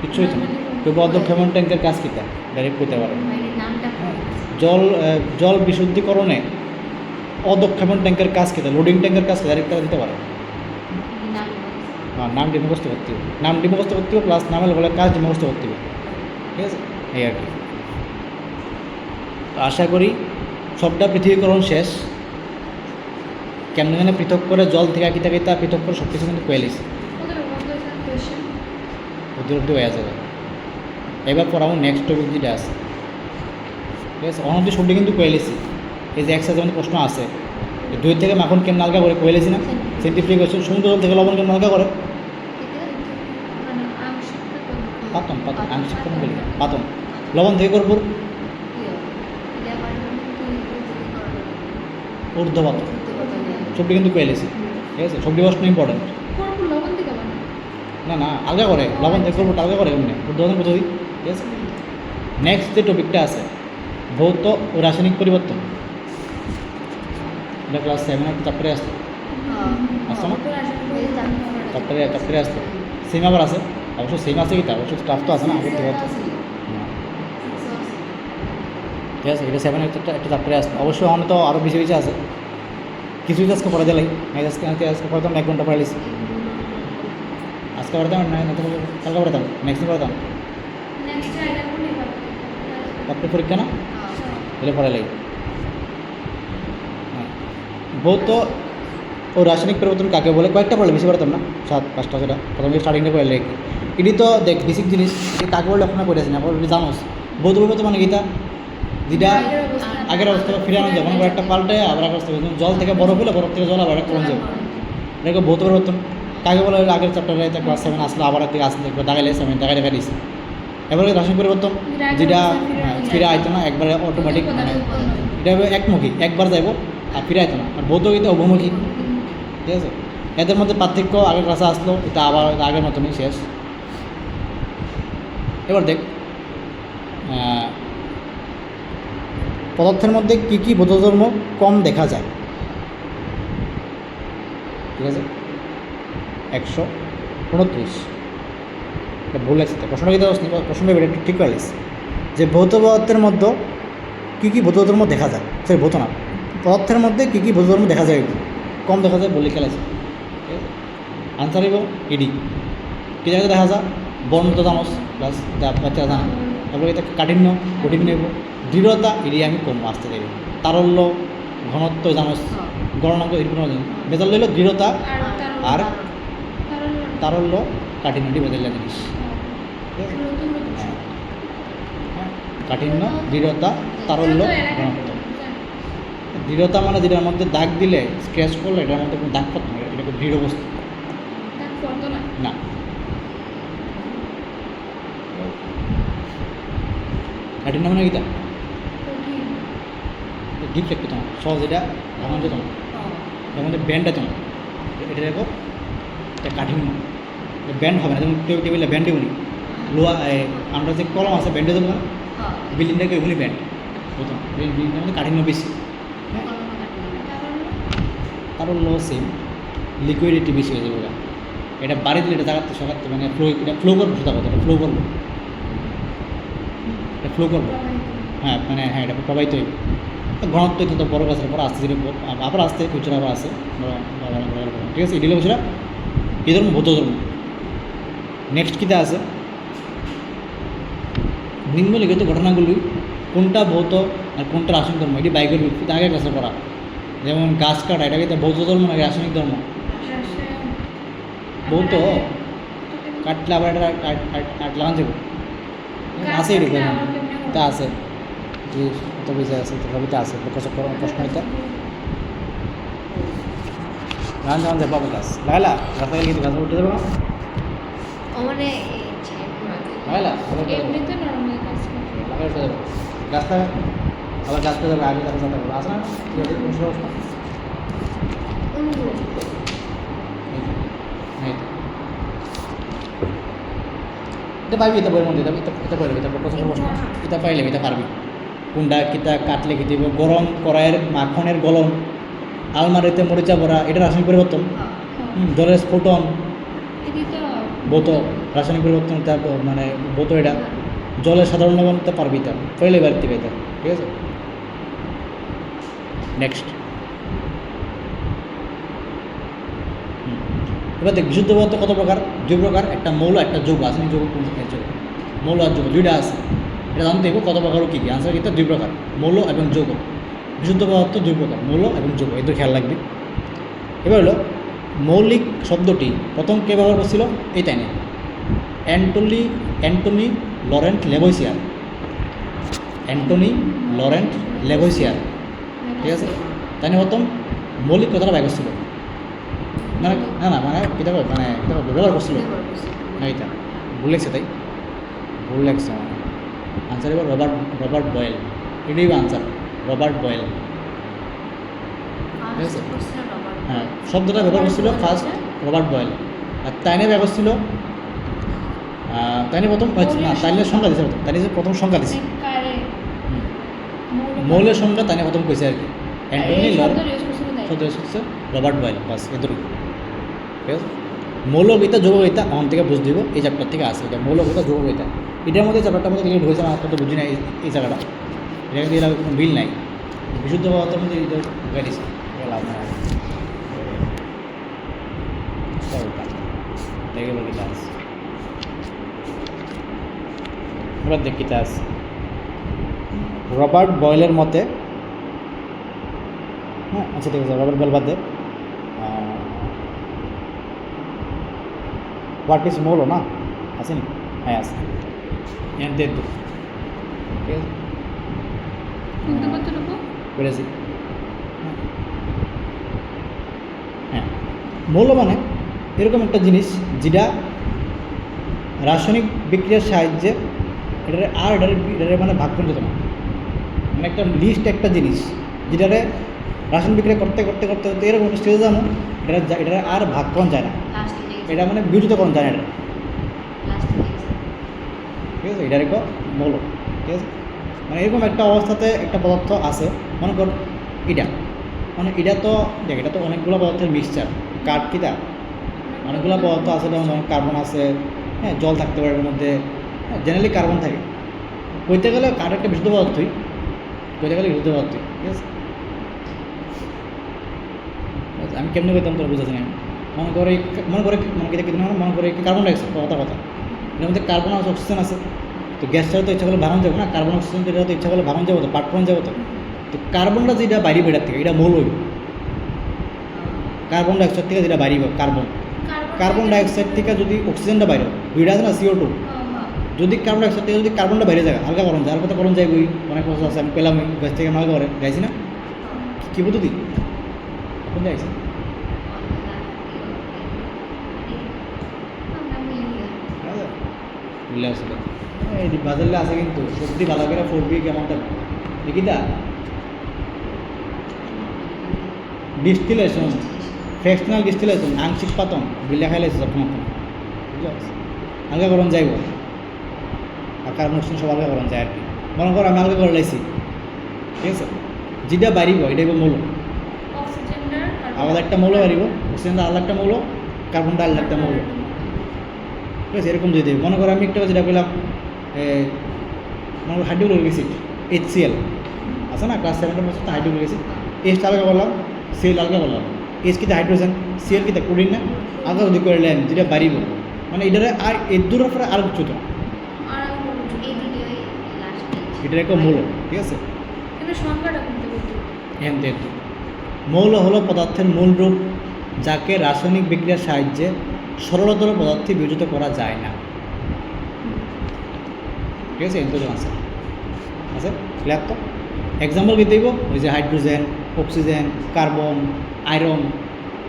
কিচ্ছু হয়েছে না, কেউ অধক্ষেপণ ট্যাঙ্কের কাজ কিতা ডাইরেক্ট করতে পারে, জল বিশুদ্ধিকরণে অধক্ষেপণ ট্যাঙ্কের কাজ কিতা, লোডিং ট্যাঙ্কের কাজ ডাইরেক্ট তারা দিতে পারে। হ্যাঁ, নামটি মুখস্থ করতে হবে, প্লাস নামের বলে কাজ মুখস্থ করতে হবে, ঠিক আছে, এই আর কি। তো আশা করি সবটা পৃথিবীকরণ শেষ, কেমন পৃথক করে জল থেকে কিতা পৃথক করে সব কিছু কিন্তু কয়ে লিছি। ভিতরে হয়ে যাবে। এবার পড়াবো নেক্সট টপিক যেটা আছে, ঠিক আছে? অনন্ত সবটি কিন্তু কয়েলেছি, এই যে এক্সারসাইজের মধ্যে প্রশ্ন আছে, দই থেকে মাখন কেমন হালকা করে কয়েলেছি না, সেন্টিফিকেশন সমুদ্র জল থেকে লবণ কেমন হালকা করে, মানে আংশিকটা করবো। পাতন পাতন আংশিক কোন বলি পাতন, লবণ থেকে করবো ঊর্ধ্বপাতন, সবটি কিন্তু কয়েলেছি, ঠিক আছে? সবটি প্রশ্ন ইম্পর্টেন্ট। করবো লবণ দিকে বানাবো। না না আলগা করে, লবণ থেকে করবো আলগা করে এমনি ঊর্ধ্বপাতন পদ্ধতি, ঠিক আছে? নেক্সট যে টপিকটা আছে ভৌত ও রাসায়নিক পরিবর্তন, এটা ক্লাস 7 চ্যাপ্টারে আসতো, আসতো না? চ্যাপ্টারে আসতো, সেম আবার আছে, অবশ্য সেম আছে কি তা অবশ্য স্টাফ তো আছে না আগের থেকে, ঠিক আছে? এটা 7 একটা চ্যাপ্টারে আসতো, অবশ্যই আমার তো আরও বেশি বেশি আছে, কিছু আজকে পড়া দিলাই, আজকে পড়তাম 1 ঘন্টা পড়াইছি, আজকে পড়তাম না কালকে পড়তাম, নেক্সট দিন পড়তাম, নেক্সট আইডিয়া কোনে পাবো? তারপরে পরীক্ষা না এলে পড়াইলাই। হ্যাঁ, ভৌত ও রাসায়নিক পরিবর্তন কাকে বলে কয়েকটা পড়লে বেশি পড়তাম না, 7-5টা সেটা প্রথমে স্টার্টিংটা পড়লে কি এটি তো দেখ বেসিক জিনিস, এটি কাকে বলে ওখানে পড়েছি না পড়লে জানোস। ভৌত পরিবর্তন মানে গীতা যেটা আগের অবস্থা ফিরানো যায়, মানে একটা পাল্টে আবার আগের অবস্থা, জল থেকে বরফ হলে বরফ থেকে জল আবার একটা কমে যাবে, এটাকে ভৌত পরিবর্তন কাকে বলে আগের চ্যাপ্টারে ক্লাস 7 আসলে আবার থেকে আসলে দেখবো দেখাইলে আমি দেখা দিয়েছি। এবারে রাসায়নিক পরিবর্তন যেটা ফিরে আইতো না একবারে অটোমেটিক, মানে এটা হবে একমুখী, একবার যাইব আর ফিরে আইতো না, আর ভৌত গীতা অভিমুখী, ঠিক আছে? এদের মধ্যে পার্থক্য আগের ক্লাসে আসলো, এটা আবার আগের মতনই শেষ। এবার দেখ পদার্থের মধ্যে কী কী বোধধর্ম কম দেখা যায়, ঠিক আছে? 129 এটা ভুল লাগছে, প্রশ্ন কী প্রশ্ন একটু ঠিক করে লিস যে ভৌত পদার্থের মধ্যে কী কী বোধধর্ম দেখা যায়, সরি ভৌত না, পদার্থের মধ্যে কী কী বোধধর্ম দেখা যায় কম দেখা যায় বলে খেলেছে, ঠিক আছে? আনসার হইব ইডি, কী জায়গায় দেখা যায় বর্ণ তো জানোস প্লাস বাচ্চা জানা, তারপরে এটা কাঠিন্য কঠিন নেব, দৃঢ়তা এড়িয়ে আমি কম আসতে দেব, তারল্য ঘনত্ব জানোস, গণনাঙ্ক এরকম বেজাল লইল দৃঢ়তা আর তারল্য কাঠিন্যটি বেজাল্লা জিনিস, ঠিক আছে? কাঠিন্য দৃঢ়তা তারল্য ঘনত্ব, দৃঢ়তা মানে যেটার মধ্যে দাগ দিলে স্ক্র্যাচ করলে এটার মধ্যে কোনো দাগ পড়তো না, এটা খুব দৃঢ় বস্তু না। কাঠিন্য মানে কিটা ডিপ একটু তোমার সহজ, এটা ভাঙন যে তোমার এর মধ্যে ব্যান্ড আছে তোমার, এটা দেখো এটা কাঠিন্য, ব্যান্ড হবে না, যেমন টেবিলে ব্যান্ড দেবনি, লোহা আমরা যে কলম আছে ব্যান্ডে দেবো না, বিল্ডিংটাকে এগুলি ব্যান্ড প্রথম, বিল্ডিংটার মধ্যে কাঠিন্য বেশি, হ্যাঁ? কারণ লো সেম লিকুইডিটি বেশি হয়ে যাবে, এটা বাড়ি দিলে এটা জাগাতে সকাতে মানে এটা ফ্লো করবো, সেটা কথা এটা ফ্লো করবো, এটা ফ্লো করবো, হ্যাঁ মানে হ্যাঁ এটা প্রবাহিত হইবে, ঘনত্ব কিন্তু বড় গাছের পর আসতে আবার আসতে ফিউচার আবার আসে, ঠিক আছে? এগুলো সেটা এই ধর্ম বৌদ্ধ ধর্ম। নেক্সট কীটা আছে নিম্নলিখিত ঘটনাগুলি কোনটা ভৌত আর কোনটা রাসায়নিক ধর্ম, এটি বাইকের ভিত্তিতে আগে ক্লাসে পড়া, যেমন গাছ কাটা এটা কিন্তু বৌদ্ধ ধর্ম নাকি রাসায়নিক ধর্ম, ভৌত কাটলে আবার এটা লাগান যাবে আছে এরকম তা আছে যে কত বিষয় আছে তথাপিতে আছে প্রশ্ন এটা গান যখন যাবো গাছ লাগাইলা গাছ লাগালে কিন্তু গাছ উঠে যাবো না লাগাইলা এমনিতে নরমাল কাজ করে। লাগাই উঠে যাবো গাছ লাগা আবার গাছটা যাবে আগে গাছ যাতে করবো আসে না এটা পাইবি এটা বইয়ের মধ্যে এটা পাইবি তারপর প্রশ্ন এটা পাইলে এটা পারবি কোনটা কিতা কাটলে খেতে গরম কড়াইয়ের মাখনের গলন, আলমারিতে মরিচা ভরা, এটা রাসায়নিক পরিবর্তন, জলের স্ফোটন ভৌত রাসায়নিক পরিবর্তন, তারপর মানে ভৌত এটা জলের সাধারণ লবণটা পারবি তা পয়লে বাড়িতে পাইতা, ঠিক আছে? নেক্সট এবার দেখ বিশুদ্ধ পদার্থ কত প্রকার, 2 প্রকার, একটা মৌল একটা যৌগ, আছে যৌগ মৌল আর যৌগ দুইটা আছে, এটা জানতে হবে কত প্রকার কী কী, আনসার কিন্তু 2 প্রকার মৌল এবং যৌগ, বিশুদ্ধ পদার্থ 2 প্রকার মৌল এবং যৌগ, এই তো খেয়াল রাখবি। এবার হলো মৌলিক শব্দটি প্রথম কে ব্যবহার করছিল এই তাই না, অ্যান্টনি লরেন্ট লেভয়সিয়ার। অ্যান্টনি লরেন্ট লেভয়সিয়ার, ঠিক আছে। তাই নিয়ে প্রথম মৌলিক কথাটা বাইর করছিল, না না না মানে এটা মানে এটা ব্যবহার করছিল না, এটা ভুল লেগছে, তাই ভুল লেগছে আমার আনসার। এবার রবার্ট বয়েল, এটাই আনসার, রবার্ট বয়েল, ঠিক আছে। হ্যাঁ, শব্দটা ব্যবহার করছিল ফার্স্ট রবার্ট বয়েল। আর তাইনে ব্যবহার করছিল তাইনে প্রথম না, তাইনের সংখ্যা দিয়েছে প্রথম, তাইনে যে প্রথম সংখ্যা দিয়েছে মৌলের সংখ্যা তাইনে প্রথম কইছে আর কি। অ্যান্টনি লরেন্ট শব্দ ইউজ করছে রবার্ট বয়েল, বাস এতটুকু, ঠিক আছে। মৌলবিদ্যা যৌগবিদ্যা অন থেকে বুঝ দিব, এই চ্যাপ্টার থেকে আসে এটা মৌলবিদ্যা যৌগবিদ্যা। এটার মধ্যে চ্যাপ্টারটার মধ্যে ক্লিয়ার হয়েছে, আমার তো বুঝি না এই জায়গাটা, এটা কিন্তু এরা কোনো বিল নাই, বিশুদ্ধ পদার্থের মধ্যে এটা গাড়িছে লাভ না। দেখে বলি কাজ এবার দেখি কাজ। রবার্ট বয়েলের মতে, হ্যাঁ আচ্ছা ঠিক আছে, রবার্ট বয়েল বাদ দে। হোয়াট ইজ মৌল না আছে নি? হ্যাঁ আছে, এনতে ঠিক আছে পেরেছি। হ্যাঁ, মৌল মানে এরকম একটা জিনিস যেটা রাসায়নিক বিক্রিয়ার সাহায্যে এটারে মানে ভাগ করে যেত না, মানে একটা লিস্ট একটা জিনিস যেটারে রাসায়নিক বিক্রিয়া করতে করতে করতে করতে এরকম একটা স্টেজে যাবো, এটা আর ভাগ করা যায় না, এটা মানে বিরুদ্ধ করা যায় না, ঠিক আছে। এটার এক মৌল, ঠিক আছে। মানে এরকম একটা অবস্থাতে একটা পদার্থ আছে, মনে কর এটা, মানে এটা তো দেখ, এটা তো অনেকগুলো পদার্থের মিক্সচার, কাঠ কিটা অনেকগুলো পদার্থ আছে, যেমন কার্বন আছে, হ্যাঁ জল থাকতে পারে এর মধ্যে, হ্যাঁ জেনারেলি কার্বন থাকে। কইতে গেলে কাঠ একটা বিশুদ্ধ পদার্থই, কইতে গেলে বিশুদ্ধ পদার্থই, ঠিক আছে। আমি কেমনি কইতাম তোরা বুঝাচ্ছি না, মনে করে মনে করে কার্বন ডাইঅক্সাইড, কথা এর মধ্যে কার্বন আছে, অক্সিজেন আছে, তো গ্যাস ছাড়া তো ইচ্ছা করলে ভাঙন যাবো না, কার্বন অক্সিজেন তো এটা তো ইচ্ছা করলে ভাঙন যাবো, তো পাটপন যাবো, তো কার্বনটা যেটা বাইরে বেটার থেকে এটা মৌল হইব। কার্বন ডাইঅক্সাইড থেকে যেটা বাইরে কার্বন ডাইঅক্সাইড থেকে যদি অক্সিজেনটা বাইরে, দুইটা আছে না CO2, যদি কার্বন ডাইঅক্সাইড থেকে যদি কার্বনটা বাইরে যায় হালকা করণ যায়, হালকা করণ যায়, বই অনেক কথা আছে, আমি পেলাম গাছ থেকে হালকা করে গাইছি না, কী পদ্ধতি কোন গাইছি বুঝলে আসলে এই বাজারে আছে, কিন্তু সত্যি ভালো করে 4B কেমনটা দেখিতা ডিস্টিলেশন, ফ্র্যাকশনাল ডিস্টিলেশন, আংশিক পাতন বিল্লা খাইলেছে যখন বুঝলো, হালকা করণ যাইব, আর কার্বন অক্সিজেন সব হালকা করণ যায় আর কি। মনে করো আমি হালকা করে লাইছি, ঠিক আছে, যেটা বাড়িব এটাই মৌল, আলাদা একটা মৌল বাড়িব, অক্সিজেনটা আলাদা একটা মৌল, কার্বনটা আলাদা একটা মৌল, ঠিক আছে। এরকম যদি মনে করো আমি একটা যেটা বললাম, মনে করো হাইড্রোক্লোরিক অ্যাসিড HCl আছে না, ক্লাস 7 বছর তো হাইড্রোক্লোরিক অ্যাসিড, H আলাদা বললাম, Cl আলাদা বললাম, H কিতা হাইড্রোজেন, Cl কিতা ক্লোরিন না, আলাদা যদি করে নিলাম যেটা বাড়িব, মানে এটারে আর এর দূরের পরে আর কিছু তো এটার একটা মৌল, ঠিক আছে। মৌল হলো পদার্থের মূল রূপ, যাকে রাসায়নিক বিক্রিয়ার সাহায্যে সরলতর পদার্থে বিয়োজিত করা যায় না, ঠিক আছে। এত আছে আছে ক্লিয়ার তো। এক্সাম্পল কি দেব, ওই যে hydrogen, oxygen, carbon, iron,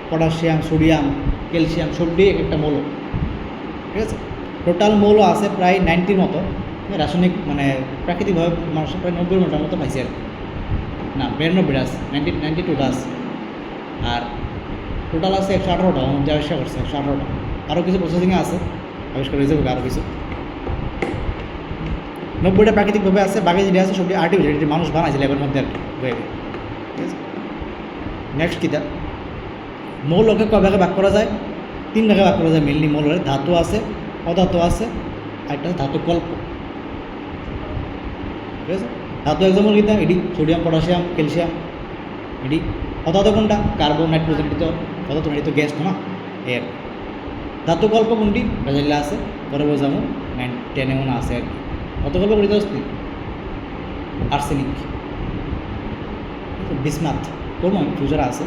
potassium, sodium, calcium, সবটি এক একটা মৌল, ঠিক আছে। টোটাল মৌল আছে প্রায় 90 মতো, রাসায়নিক মানে প্রাকৃতিকভাবে মানুষের প্রায় 90 মতো পাইছে আর কি, না 92 আছে, 92টা আছে, আর টোটাল আছে 118টা, মধ্যে আবিষ্কার করছে 118টা, আরও কিছু প্রসেসিংয়ে আছে, আবিষ্কার হয়ে যাবে আরও কিছু। 90টা প্রাকৃতিকভাবে আছে, বাকি যেটা আছে সবটি আর্টিফিশিয়াল, যেটি মানুষ বানাইছে ল্যাবের মধ্যে আর কি, ঠিক আছে। নেক্সট কিটা, মৌলকে কয় ভাগে ভাগ করা যায়? 3 ভাগে ভাগ করা যায় মেনলি মৌলের, ধাতু আছে, অধাতু আছে, আর একটা ধাতু কল্প, ঠিক আছে। ধাতু এক্সাম্পল কিটা, এটি সোডিয়াম, পটাশিয়াম, ক্যালসিয়াম, এটি অধাতু কোনটা, কার্বন, নাইট্রোজেন, এটি তো অধাতু, এটি তো গ্যাস তো না, এর ধাতু কল্প কোনটি বেজাল্লা আছে, পরে বোঝাবো 10 এমন আছে আর কি। কত গল্প করিতে আসছি, আর্সেনিক, বিসমাথ, করবো ফিউচার আছে।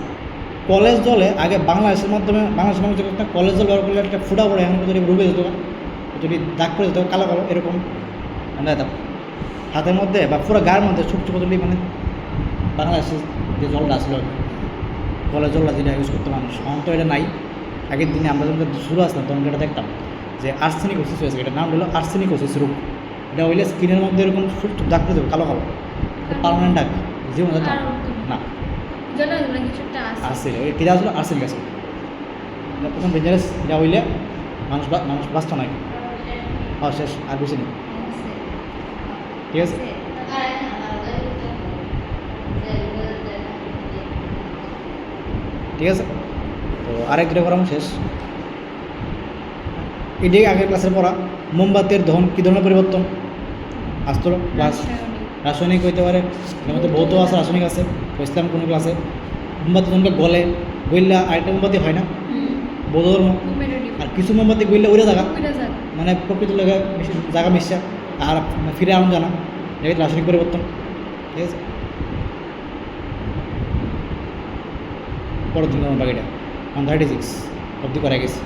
কলেজ জলে আগে বাংলাদেশের মাধ্যমে বাংলাদেশের মানুষ একটা কলেজ জল ব্যবহার করলে একটা ফুটা পড়ে, এখন যদি রুবে যেত যদি দাগ পড়ে যেত কালো কালো এরকম মানে হাতের মধ্যে বা পুরো গায়ের মধ্যে ছোট ছোট তুলি মানে বাংলাদেশের যে জলটা আসলো কলের জলটা যেটা ইউজ করতো মানুষ এখন তো এটা নাই। আগের দিনে আমরা যখন শুরু আসলাম তখন এটা দেখতাম যে আর্সেনিকোসিস হয়েছে, এটার নাম হলো আর্সেনিকোসিস রোগ। এটা হইলে স্কিনের মধ্যে এরকম ছোট ছোট দাগ পড়ে যাবে কালো কালো, পার্মানেন্ট দাগ, জীবন যেতাম না জানা না কিছু একটা আছে আসছে ওই কিরা আসলো আর্সেনিক আছে। এটা প্রথম ডেঞ্জারাস, যা হইলে মানুষ মানুষ বাঁচত না। শেষ আর বেশি নেই, ঠিক আছে। ঠিক আছে, তো আরেক দুটো করাম শেষ। এটাই আগের ক্লাসের পড়া। মোমবাতির দহন কী ধরনের পরিবর্তন আসতো ক্লাস? রাসায়নিক হইতে পারে, এর মধ্যে ভৌত আছে, রাসায়নিক আছে, বুঝলাম কোনো ক্লাসে। মোমবাতি ধরনকে গলে গইলা আরেকটা মোমবাতি হয় না বৌদ্ধ ধর্ম, আর কিছু মোমবাতি গইলে উড়ে থাকা মানে প্রকৃত জায়গা মিশা আর ফিরে আনন্দ জানা, এটা রাসায়নিক পরিবর্তন। ঠিক আছে, পরের দিন বাকিটা 136 অবধি করা গেছে।